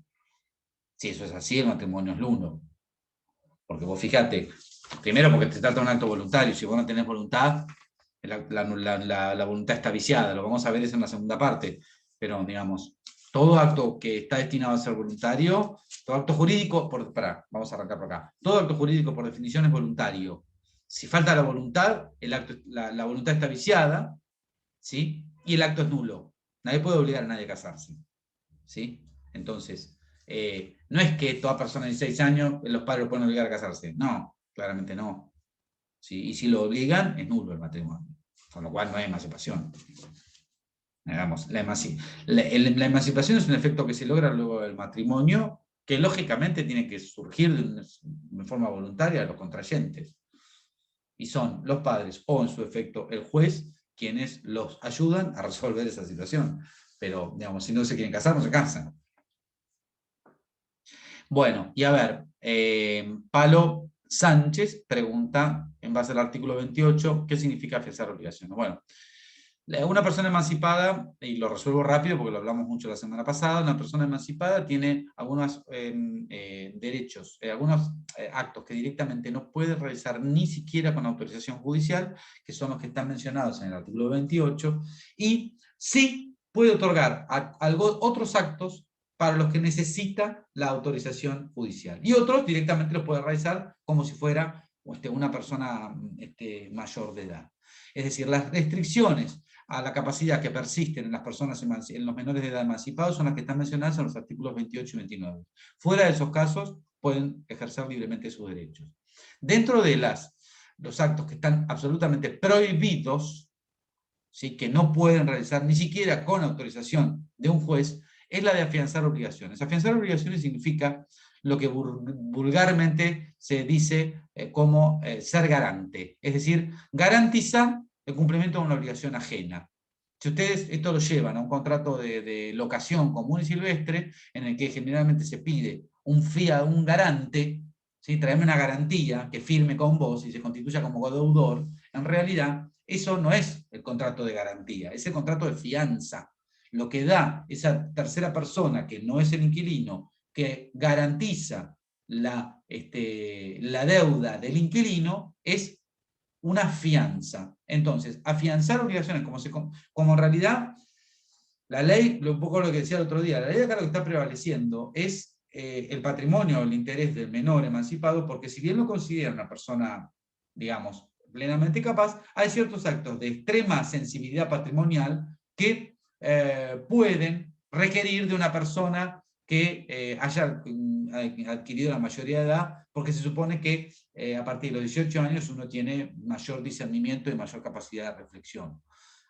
Si eso es así, el matrimonio es nulo. Porque vos fíjate, primero porque se trata de un acto voluntario, si vos no tenés voluntad, la voluntad está viciada, lo vamos a ver eso en la segunda parte, pero digamos, todo acto que está destinado a ser voluntario, todo acto jurídico, vamos a arrancar por acá, todo acto jurídico por definición es voluntario. Si falta la voluntad, la voluntad está viciada, ¿sí? Y el acto es nulo. Nadie puede obligar a nadie a casarse, ¿sí? Entonces, no es que toda persona de 16 años los padres lo pueden obligar a casarse. No, claramente no. ¿Sí? Y si lo obligan, es nulo el matrimonio. Con lo cual no hay emancipación. Digamos, la emancipación es un efecto que se logra luego del matrimonio, que lógicamente tiene que surgir de forma voluntaria de los contrayentes. Y son los padres o en su efecto el juez quienes los ayudan a resolver esa situación. Pero, digamos, si no se quieren casar, no se casan. Bueno, y a ver, Palo Sánchez pregunta, en base al artículo 28, ¿qué significa afianzar obligaciones? Bueno, una persona emancipada, y lo resuelvo rápido porque lo hablamos mucho la semana pasada, una persona emancipada tiene algunos derechos, algunos actos que directamente no puede realizar ni siquiera con autorización judicial, que son los que están mencionados en el artículo 28, y sí puede otorgar otros actos para los que necesita la autorización judicial. Y otros directamente los puede realizar como si fuera una persona mayor de edad. Es decir, las restricciones a la capacidad que persisten en las personas, en los menores de edad emancipados, son las que están mencionadas en los artículos 28 y 29. Fuera de esos casos, pueden ejercer libremente sus derechos. Dentro de los actos que están absolutamente prohibidos, ¿sí?, que no pueden realizar ni siquiera con autorización de un juez, es la de afianzar obligaciones. Afianzar obligaciones significa lo que vulgarmente se dice como ser garante, es decir, garantizar el cumplimiento de una obligación ajena. Si ustedes esto lo llevan a un contrato de locación común y silvestre, en el que generalmente se pide un garante, ¿sí?, tráeme una garantía que firme con vos y se constituya como codeudor, en realidad eso no es el contrato de garantía, es el contrato de fianza. Lo que da esa tercera persona, que no es el inquilino, que garantiza la deuda del inquilino, es una fianza. Entonces, afianzar obligaciones, como en realidad la ley, un poco lo que decía el otro día, la ley acá lo que está prevaleciendo es el patrimonio, el interés del menor emancipado, porque si bien lo considera una persona, digamos, plenamente capaz, hay ciertos actos de extrema sensibilidad patrimonial que pueden requerir de una persona que haya adquirido la mayoría de edad, porque se supone que a partir de los 18 años uno tiene mayor discernimiento y mayor capacidad de reflexión.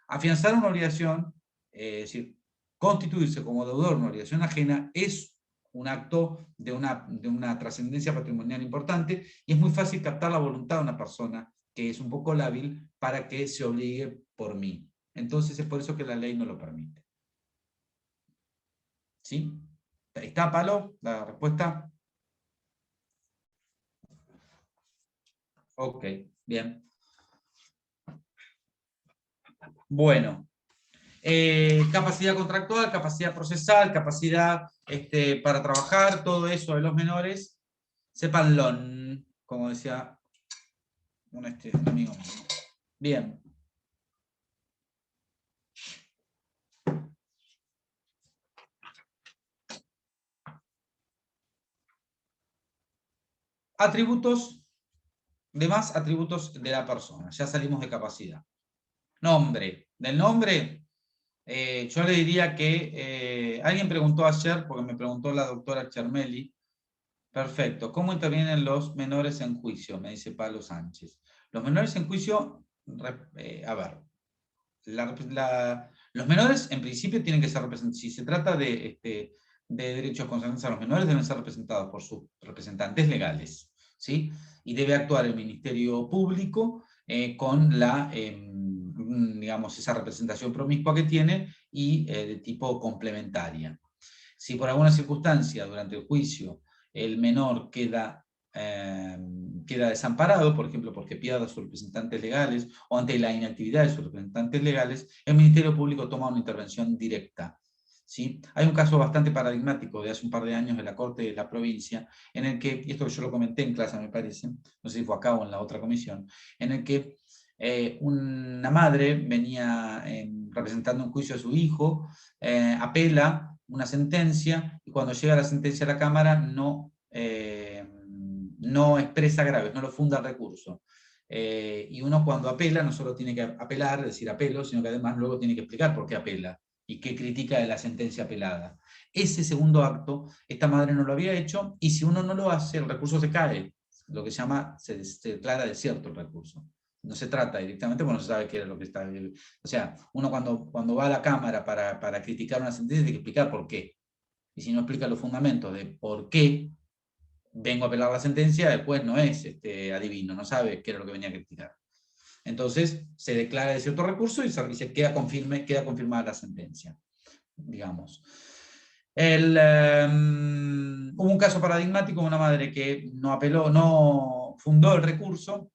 Afianzar una obligación, es decir, constituirse como deudor de una obligación ajena, es un acto de una trascendencia patrimonial importante, y es muy fácil captar la voluntad de una persona que es un poco lábil para que se obligue por mí. Entonces es por eso que la ley no lo permite. ¿Sí? ¿Está, Palo, la respuesta? Ok, bien. Bueno. Capacidad contractual, capacidad procesal, capacidad para trabajar, todo eso de los menores, sépanlo, como decía un amigo mío. Bien. Atributos, demás atributos de la persona. Ya salimos de capacidad. Nombre. Del nombre, yo le diría que alguien preguntó ayer, porque me preguntó la doctora Chermelli. Perfecto. ¿Cómo intervienen los menores en juicio? Me dice Pablo Sánchez. Los menores en juicio, a ver, los menores en principio tienen que ser representados. Si se trata de derechos concernientes a los menores, deben ser representados por sus representantes legales, ¿sí? Y debe actuar el Ministerio Público con digamos, esa representación promiscua que tiene y de tipo complementaria. Si por alguna circunstancia durante el juicio el menor queda desamparado, por ejemplo, porque pierda a sus representantes legales, o ante la inactividad de sus representantes legales, el Ministerio Público toma una intervención directa. ¿Sí? Hay un caso bastante paradigmático de hace un par de años de la Corte de la Provincia, en el que, y esto yo lo comenté en clase me parece, no sé si fue acá o en la otra comisión, en el que una madre venía representando un juicio a su hijo, apela una sentencia, y cuando llega la sentencia a la Cámara no expresa agravios, no lo funda el recurso. Y uno cuando apela no solo tiene que apelar, decir apelo, sino que además luego tiene que explicar por qué apela y qué critica de la sentencia apelada. Ese segundo acto, esta madre no lo había hecho, y si uno no lo hace, el recurso se cae, lo que se declara desierto el recurso. No se trata directamente porque no se sabe qué era lo que está. O sea, uno cuando va a la Cámara para criticar una sentencia tiene que explicar por qué. Y si no explica los fundamentos de por qué vengo a apelar la sentencia, el juez no es adivino, no sabe qué era lo que venía a criticar. Entonces se declara de cierto recurso y se queda confirmada la sentencia, digamos. Hubo un caso paradigmático de una madre que no apeló, no fundó el recurso,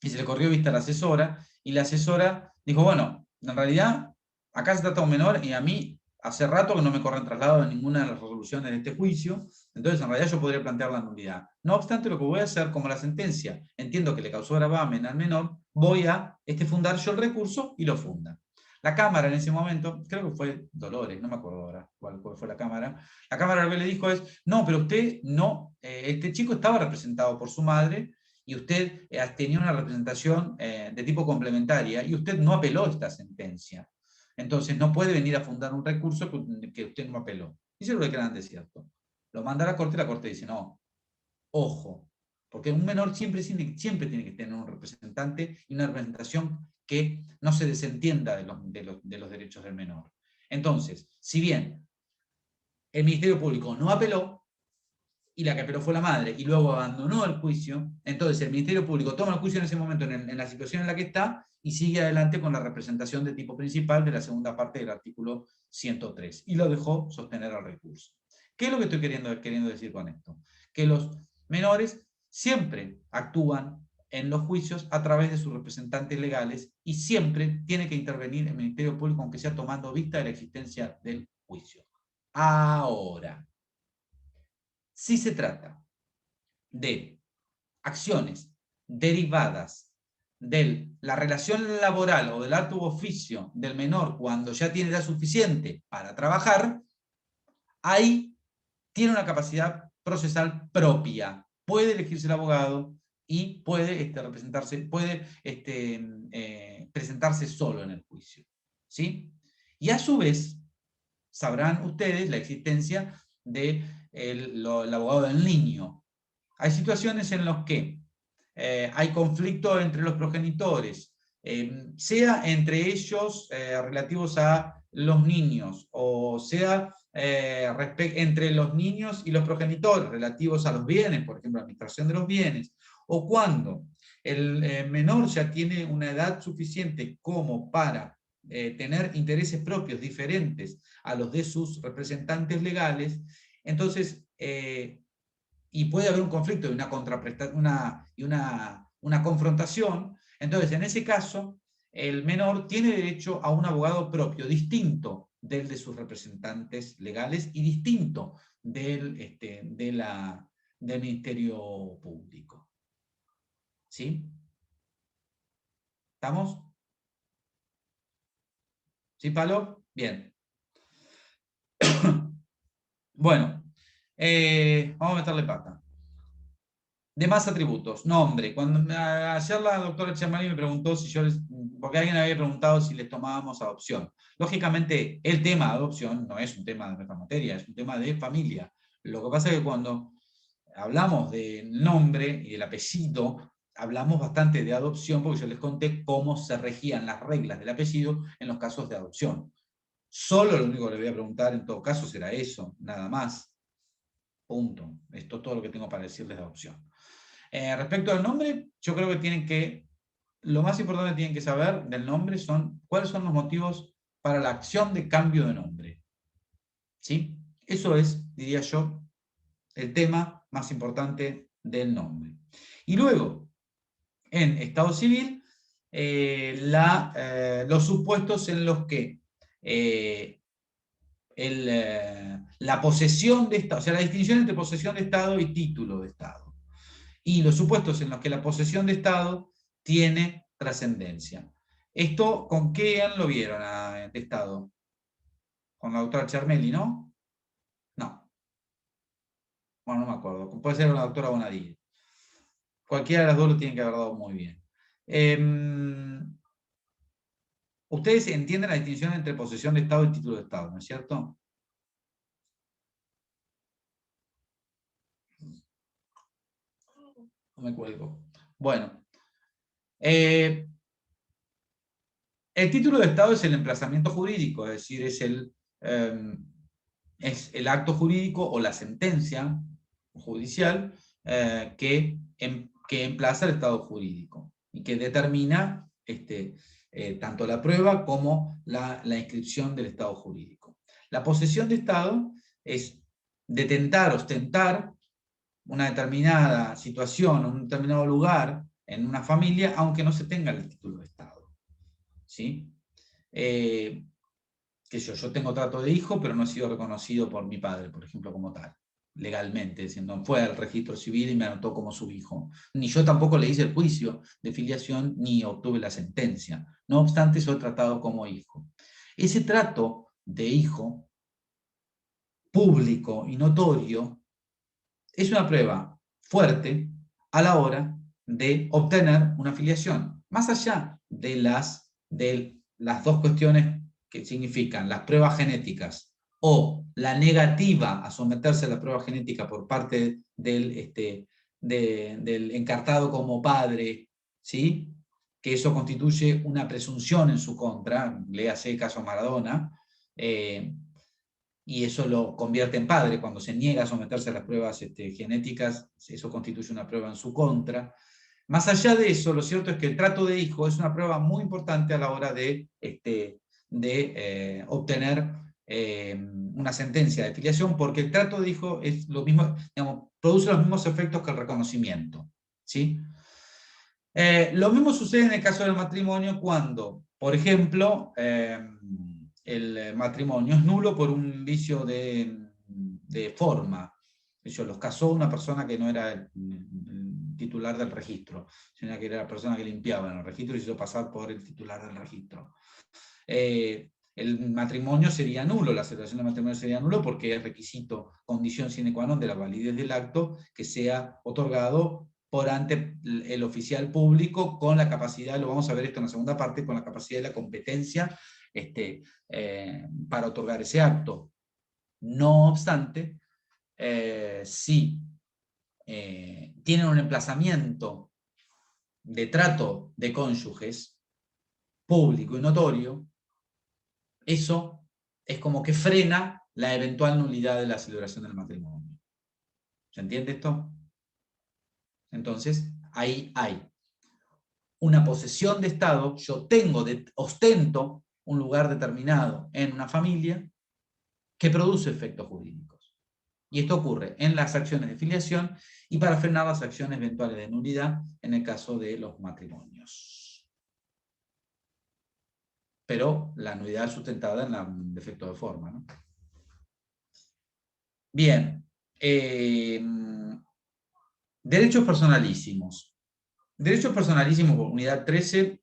y se le corrió vista a la asesora, y la asesora dijo, bueno, en realidad acá se trata de un menor, y a mí hace rato que no me corren traslado en ninguna de las resoluciones de este juicio, entonces en realidad yo podría plantear la nulidad. No obstante, lo que voy a hacer, como la sentencia entiendo que le causó gravamen al menor, voy a fundar yo el recurso, y lo funda. La Cámara en ese momento, creo que fue Dolores, no me acuerdo ahora cuál fue la Cámara lo que le dijo es, no, pero usted no, este chico estaba representado por su madre, y usted tenía una representación de tipo complementaria, y usted no apeló esta sentencia. Entonces no puede venir a fundar un recurso que usted no apeló. Y se lo declaran desierto. Lo manda a la Corte y la Corte dice, no, ojo, porque un menor siempre tiene que tener un representante y una representación que no se desentienda de los derechos del menor. Entonces, si bien el Ministerio Público no apeló, y la que apeló fue la madre, y luego abandonó el juicio, entonces el Ministerio Público toma el juicio en ese momento, en la situación en la que está, y sigue adelante con la representación de tipo principal de la segunda parte del artículo 103, y lo dejó sostener al recurso. ¿Qué es lo que estoy queriendo decir con esto? Que los menores siempre actúan en los juicios a través de sus representantes legales, y siempre tiene que intervenir el Ministerio Público, aunque sea tomando vista de la existencia del juicio. Ahora, si se trata de acciones derivadas de la relación laboral o del acto u oficio del menor cuando ya tiene edad suficiente para trabajar, ahí tiene una capacidad procesal propia. Puede elegirse el abogado y puede presentarse solo en el juicio. ¿Sí? Y a su vez, sabrán ustedes la existencia del abogado del niño. Hay situaciones en las que hay conflicto entre los progenitores, sea entre ellos relativos a los niños, o sea entre los niños y los progenitores relativos a los bienes, por ejemplo, la administración de los bienes, o cuando el menor ya tiene una edad suficiente como para tener intereses propios diferentes a los de sus representantes legales, entonces, y puede haber un conflicto y una confrontación, entonces en ese caso el menor tiene derecho a un abogado propio, distinto del de sus representantes legales y distinto del Ministerio Público. ¿Sí? ¿Estamos? ¿Sí, Palo? Bien. Bueno, vamos a meterle pata. Demás atributos. Nombre. Ayer la doctora Chermani me preguntó si porque alguien había preguntado si les tomábamos adopción. Lógicamente, el tema de adopción no es un tema de nuestra materia, es un tema de familia. Lo que pasa es que cuando hablamos del nombre y del apellido, hablamos bastante de adopción, porque yo les conté cómo se regían las reglas del apellido en los casos de adopción. Solo lo único que le voy a preguntar en todo caso será eso, nada más. Punto. Esto es todo lo que tengo para decirles de adopción. Respecto al nombre, yo creo que lo más importante que tienen que saber del nombre son cuáles son los motivos para la acción de cambio de nombre. ¿Sí? Eso es, diría yo, el tema más importante del nombre. Y luego, en Estado Civil, los supuestos en los que la posesión de Estado, o sea, la distinción entre posesión de Estado y título de Estado. Y los supuestos en los que la posesión de Estado tiene trascendencia. ¿Esto con qué lo vieron de Estado? Con la doctora Chermeli, ¿no? No. Bueno, no me acuerdo. Puede ser la doctora Bonadilla. Cualquiera de las dos lo tienen que haber dado muy bien. Ustedes entienden la distinción entre posesión de Estado y título de Estado, ¿no es cierto? No me cuelgo. Bueno. El título de Estado es el emplazamiento jurídico, es decir, es el acto jurídico o la sentencia judicial que emplaza el estado jurídico y que determina tanto la prueba como la inscripción del estado jurídico. La posesión de Estado es detentar, ostentar una determinada situación, un determinado lugar en una familia, aunque no se tenga el título de Estado. ¿Sí? Que yo tengo trato de hijo, pero no he sido reconocido por mi padre, por ejemplo, como tal. legalmente, es decir, no fue al registro civil y me anotó como su hijo. Ni yo tampoco le hice el juicio de filiación, ni obtuve la sentencia. No obstante, soy tratado como hijo. Ese trato de hijo, público y notorio, es una prueba fuerte a la hora de obtener una filiación. Más allá de las dos cuestiones que significan las pruebas genéticas o la negativa a someterse a la prueba genética por parte del encartado como padre, ¿sí? Que eso constituye una presunción en su contra, léase caso Maradona, y eso lo convierte en padre. Cuando se niega a someterse a las pruebas genéticas, eso constituye una prueba en su contra. Más allá de eso, lo cierto es que el trato de hijo es una prueba muy importante a la hora de obtener una sentencia de filiación, porque el trato de hijo es lo mismo, digamos, produce los mismos efectos que el reconocimiento, ¿sí? Lo mismo sucede en el caso del matrimonio cuando, por ejemplo, el matrimonio es nulo por un vicio de forma. Los casó una persona que no era el titular del registro, sino que era la persona que limpiaba en el registro y se hizo pasar por el titular del registro. El matrimonio sería nulo, la celebración del matrimonio sería nulo porque es requisito, condición sine qua non de la validez del acto, que sea otorgado por ante el oficial público con la capacidad, lo vamos a ver esto en la segunda parte, con la capacidad y la competencia para otorgar ese acto. No obstante, si tienen un emplazamiento de trato de cónyuges público y notorio, eso es como que frena la eventual nulidad de la celebración del matrimonio. ¿Se entiende esto? Entonces, ahí hay una posesión de Estado, yo ostento un lugar determinado en una familia que produce efectos jurídicos. Y esto ocurre en las acciones de filiación y para frenar las acciones eventuales de nulidad en el caso de los matrimonios. Pero la nulidad es sustentada en el defecto de forma, ¿no? Bien. Derechos personalísimos. Derechos personalísimos, unidad 13,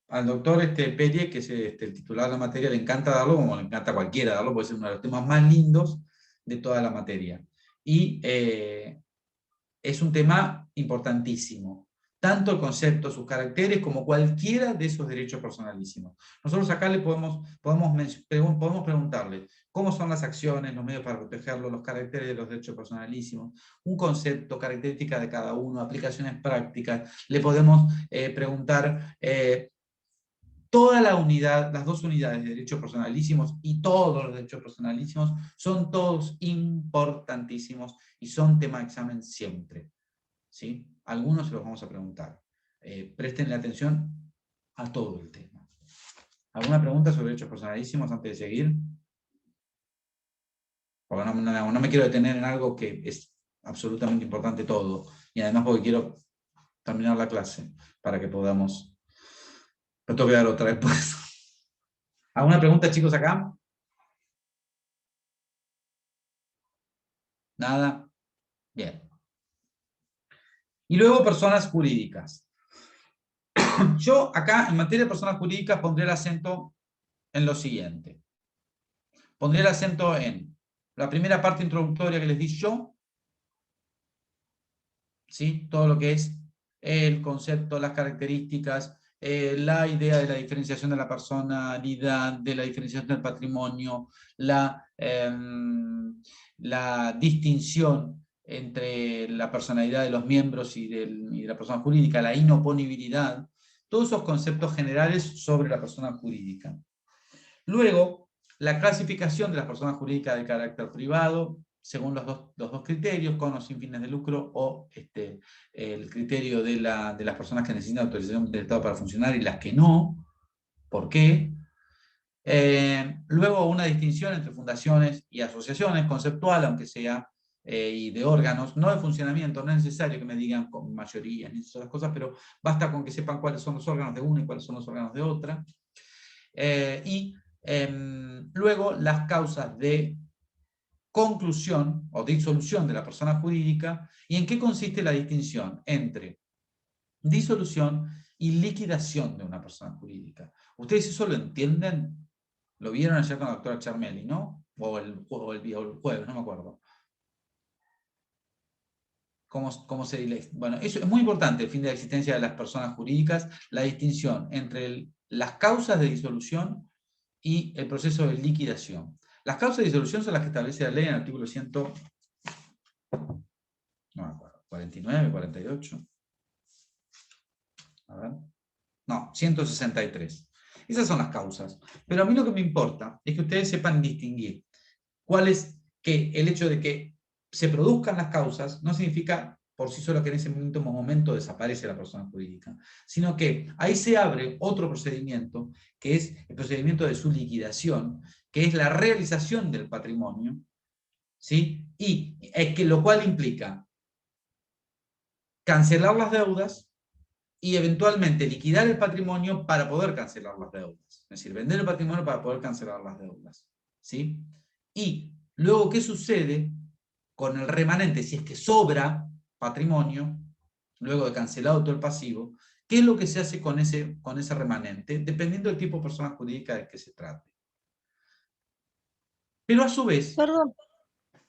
al doctor Pellier, que es el titular de la materia, le encanta darlo, como le encanta a cualquiera darlo, porque es uno de los temas más lindos de toda la materia. Y es un tema importantísimo, tanto el concepto, sus caracteres, como cualquiera de esos derechos personalísimos. Nosotros acá le podemos preguntarle cómo son las acciones, los medios para protegerlo, los caracteres de los derechos personalísimos, un concepto, características de cada uno, aplicaciones prácticas. Le podemos preguntar toda la unidad, las dos unidades de derechos personalísimos y todos los derechos personalísimos son todos importantísimos y son tema de examen siempre, ¿sí? Algunos se los vamos a preguntar. Prestenle atención a todo el tema. ¿Alguna pregunta sobre derechos personalísimos antes de seguir? Porque no me quiero detener en algo que es absolutamente importante todo, y además porque quiero terminar la clase para que podamos... Me tengo que dar otra vez pues. ¿Alguna pregunta, chicos, acá? ¿Nada? Bien. Y luego personas jurídicas. Yo acá, en materia de personas jurídicas, pondré el acento en lo siguiente. Pondré el acento en la primera parte introductoria que les di yo, ¿sí? Todo lo que es el concepto, las características, la idea de la diferenciación de la personalidad, de la diferenciación del patrimonio, la distinción entre la personalidad de los miembros y de la persona jurídica, la inoponibilidad, todos esos conceptos generales sobre la persona jurídica. Luego, la clasificación de las personas jurídicas de carácter privado, según los dos criterios, con o sin fines de lucro, o el criterio de las personas que necesitan autorización del Estado para funcionar y las que no. ¿Por qué? Luego una distinción entre fundaciones y asociaciones, conceptual, aunque sea, y de órganos, no de funcionamiento, no es necesario que me digan con mayoría ni esas cosas, pero basta con que sepan cuáles son los órganos de una y cuáles son los órganos de otra. Luego las causas de conclusión o disolución de la persona jurídica y en qué consiste la distinción entre disolución y liquidación de una persona jurídica. ¿Ustedes eso lo entienden? Lo vieron ayer con la doctora Charmelli, ¿no? O el jueves, no me acuerdo. ¿Cómo se dice? Bueno, eso es muy importante, el fin de la existencia de las personas jurídicas, la distinción entre las causas de disolución y el proceso de liquidación. Las causas de disolución son las que establece la ley en el artículo 100, no me acuerdo, 49, 48. A ver. No, 163. Esas son las causas. Pero a mí lo que me importa es que ustedes sepan distinguir cuál es que el hecho de que se produzcan las causas no significa por sí solo que en ese momento desaparece la persona jurídica, sino que ahí se abre otro procedimiento, que es el procedimiento de su liquidación, que es la realización del patrimonio, ¿sí? Y es que lo cual implica cancelar las deudas y eventualmente liquidar el patrimonio para poder cancelar las deudas. Es decir, vender el patrimonio para poder cancelar las deudas, ¿sí? Y luego, ¿qué sucede con el remanente? Si es que sobra patrimonio, luego de cancelado todo el pasivo, ¿qué es lo que se hace con ese remanente? Dependiendo del tipo de persona jurídica de que se trate. Pero a su vez... Perdón,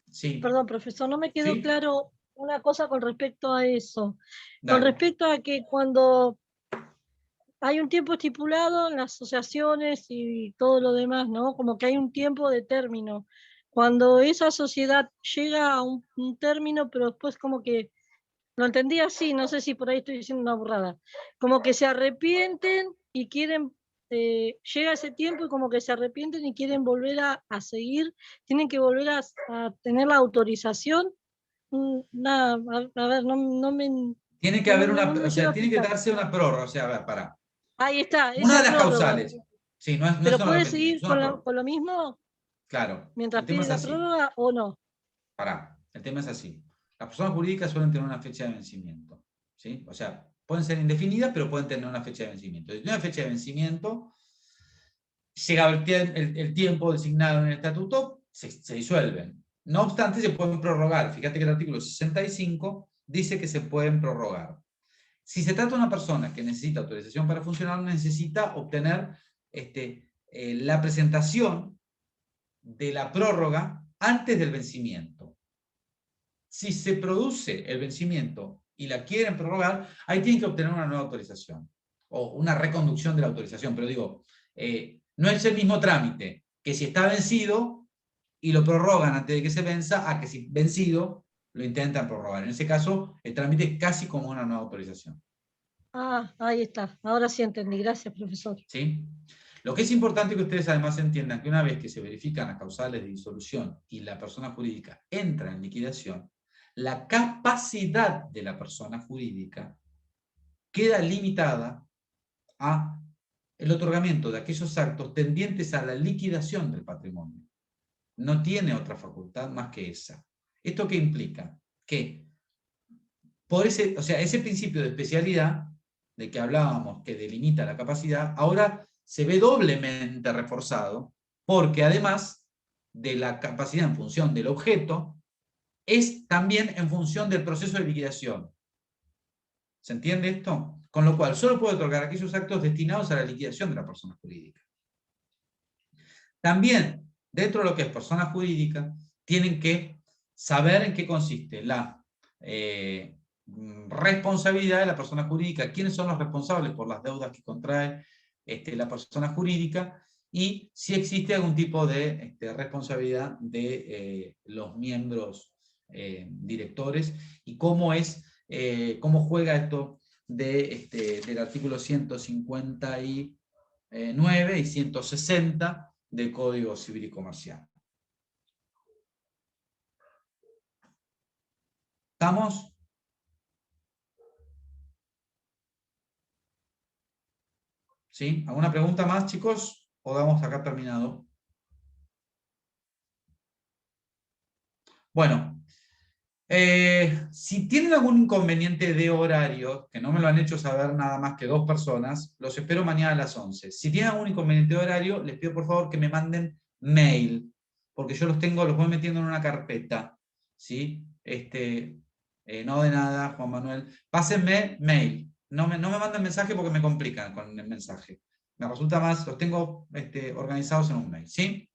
sí. perdón, profesor, no me quedó ¿Sí? claro una cosa con respecto a eso. Con Dale. respecto a que cuando hay un tiempo estipulado en las asociaciones y todo lo demás, ¿no? Como que hay un tiempo de término. Cuando esa sociedad llega a un término, pero después como que, lo entendí así, no sé si por ahí estoy diciendo una burrada, como que se arrepienten y quieren, llega ese tiempo y como que se arrepienten y quieren volver a seguir, tienen que volver a tener la autorización. Nada, a ver, no me... Tiene que haber no me o sea, llevo a tiene que explicar. darse una prórroga, o sea, a ver, pará. Ahí está, Una esa de las prórroga. causales. Sí, no es ¿Pero solo puede arrepentimiento, seguir es una prórroga. con lo mismo Claro, mientras el tema pide es la así. prórroga o no? Pará, el tema es así. Las personas jurídicas suelen tener una fecha de vencimiento, ¿sí? O sea, pueden ser indefinidas, pero pueden tener una fecha de vencimiento. Si tiene una fecha de vencimiento, llega el tiempo designado en el estatuto, se disuelven. No obstante, se pueden prorrogar. Fíjate que el artículo 65 dice que se pueden prorrogar. Si se trata de una persona que necesita autorización para funcionar, necesita obtener la presentación de la prórroga antes del vencimiento. Si se produce el vencimiento y la quieren prorrogar, ahí tienen que obtener una nueva autorización o una reconducción de la autorización. Pero digo, no es el mismo trámite que si está vencido y lo prorrogan antes de que se venza, a que si vencido lo intentan prorrogar. En ese caso, el trámite es casi como una nueva autorización. Ah, ahí está. Ahora sí entendí. Gracias, profesor. ¿Sí? Lo que es importante que ustedes además entiendan que una vez que se verifican las causales de disolución y la persona jurídica entra en liquidación, la capacidad de la persona jurídica queda limitada a el otorgamiento de aquellos actos tendientes a la liquidación del patrimonio. No tiene otra facultad más que esa. ¿Esto qué implica? Que por ese principio de especialidad de que hablábamos, que delimita la capacidad, ahora se ve doblemente reforzado, porque además de la capacidad en función del objeto, es también en función del proceso de liquidación. ¿Se entiende esto? Con lo cual, solo puede otorgar aquellos actos destinados a la liquidación de la persona jurídica. También, dentro de lo que es persona jurídica, tienen que saber en qué consiste la responsabilidad de la persona jurídica, quiénes son los responsables por las deudas que contrae la persona jurídica, y si existe algún tipo de responsabilidad de los miembros directores, y cómo juega esto del artículo 159 y 160 del Código Civil y Comercial. ¿Estamos? ¿Sí? ¿Alguna pregunta más, chicos? ¿O damos acá terminado? Bueno, si tienen algún inconveniente de horario, que no me lo han hecho saber nada más que 2 personas, los espero mañana a las 11. Si tienen algún inconveniente de horario, les pido por favor que me manden mail. porque yo los voy metiendo en una carpeta, ¿sí? No de nada, Juan Manuel. Pásenme mail. No me manden mensaje porque me complican con el mensaje. Me resulta más, los tengo organizados en un mail, ¿sí?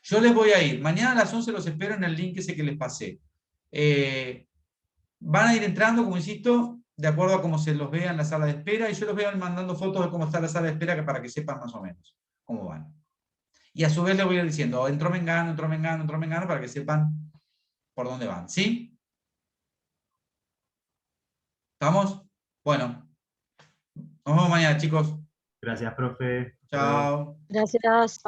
Yo les voy a ir. Mañana a las 11 los espero en el link ese que les pasé. Van a ir entrando, como insisto, de acuerdo a cómo se los vea en la sala de espera, y yo los voy a ir mandando fotos de cómo está la sala de espera para que sepan más o menos cómo van. Y a su vez les voy a ir diciendo, entró Mengano, para que sepan por dónde van, ¿sí? ¿Estamos? Bueno. Nos vemos mañana, chicos. Gracias, profe. Chao. Gracias.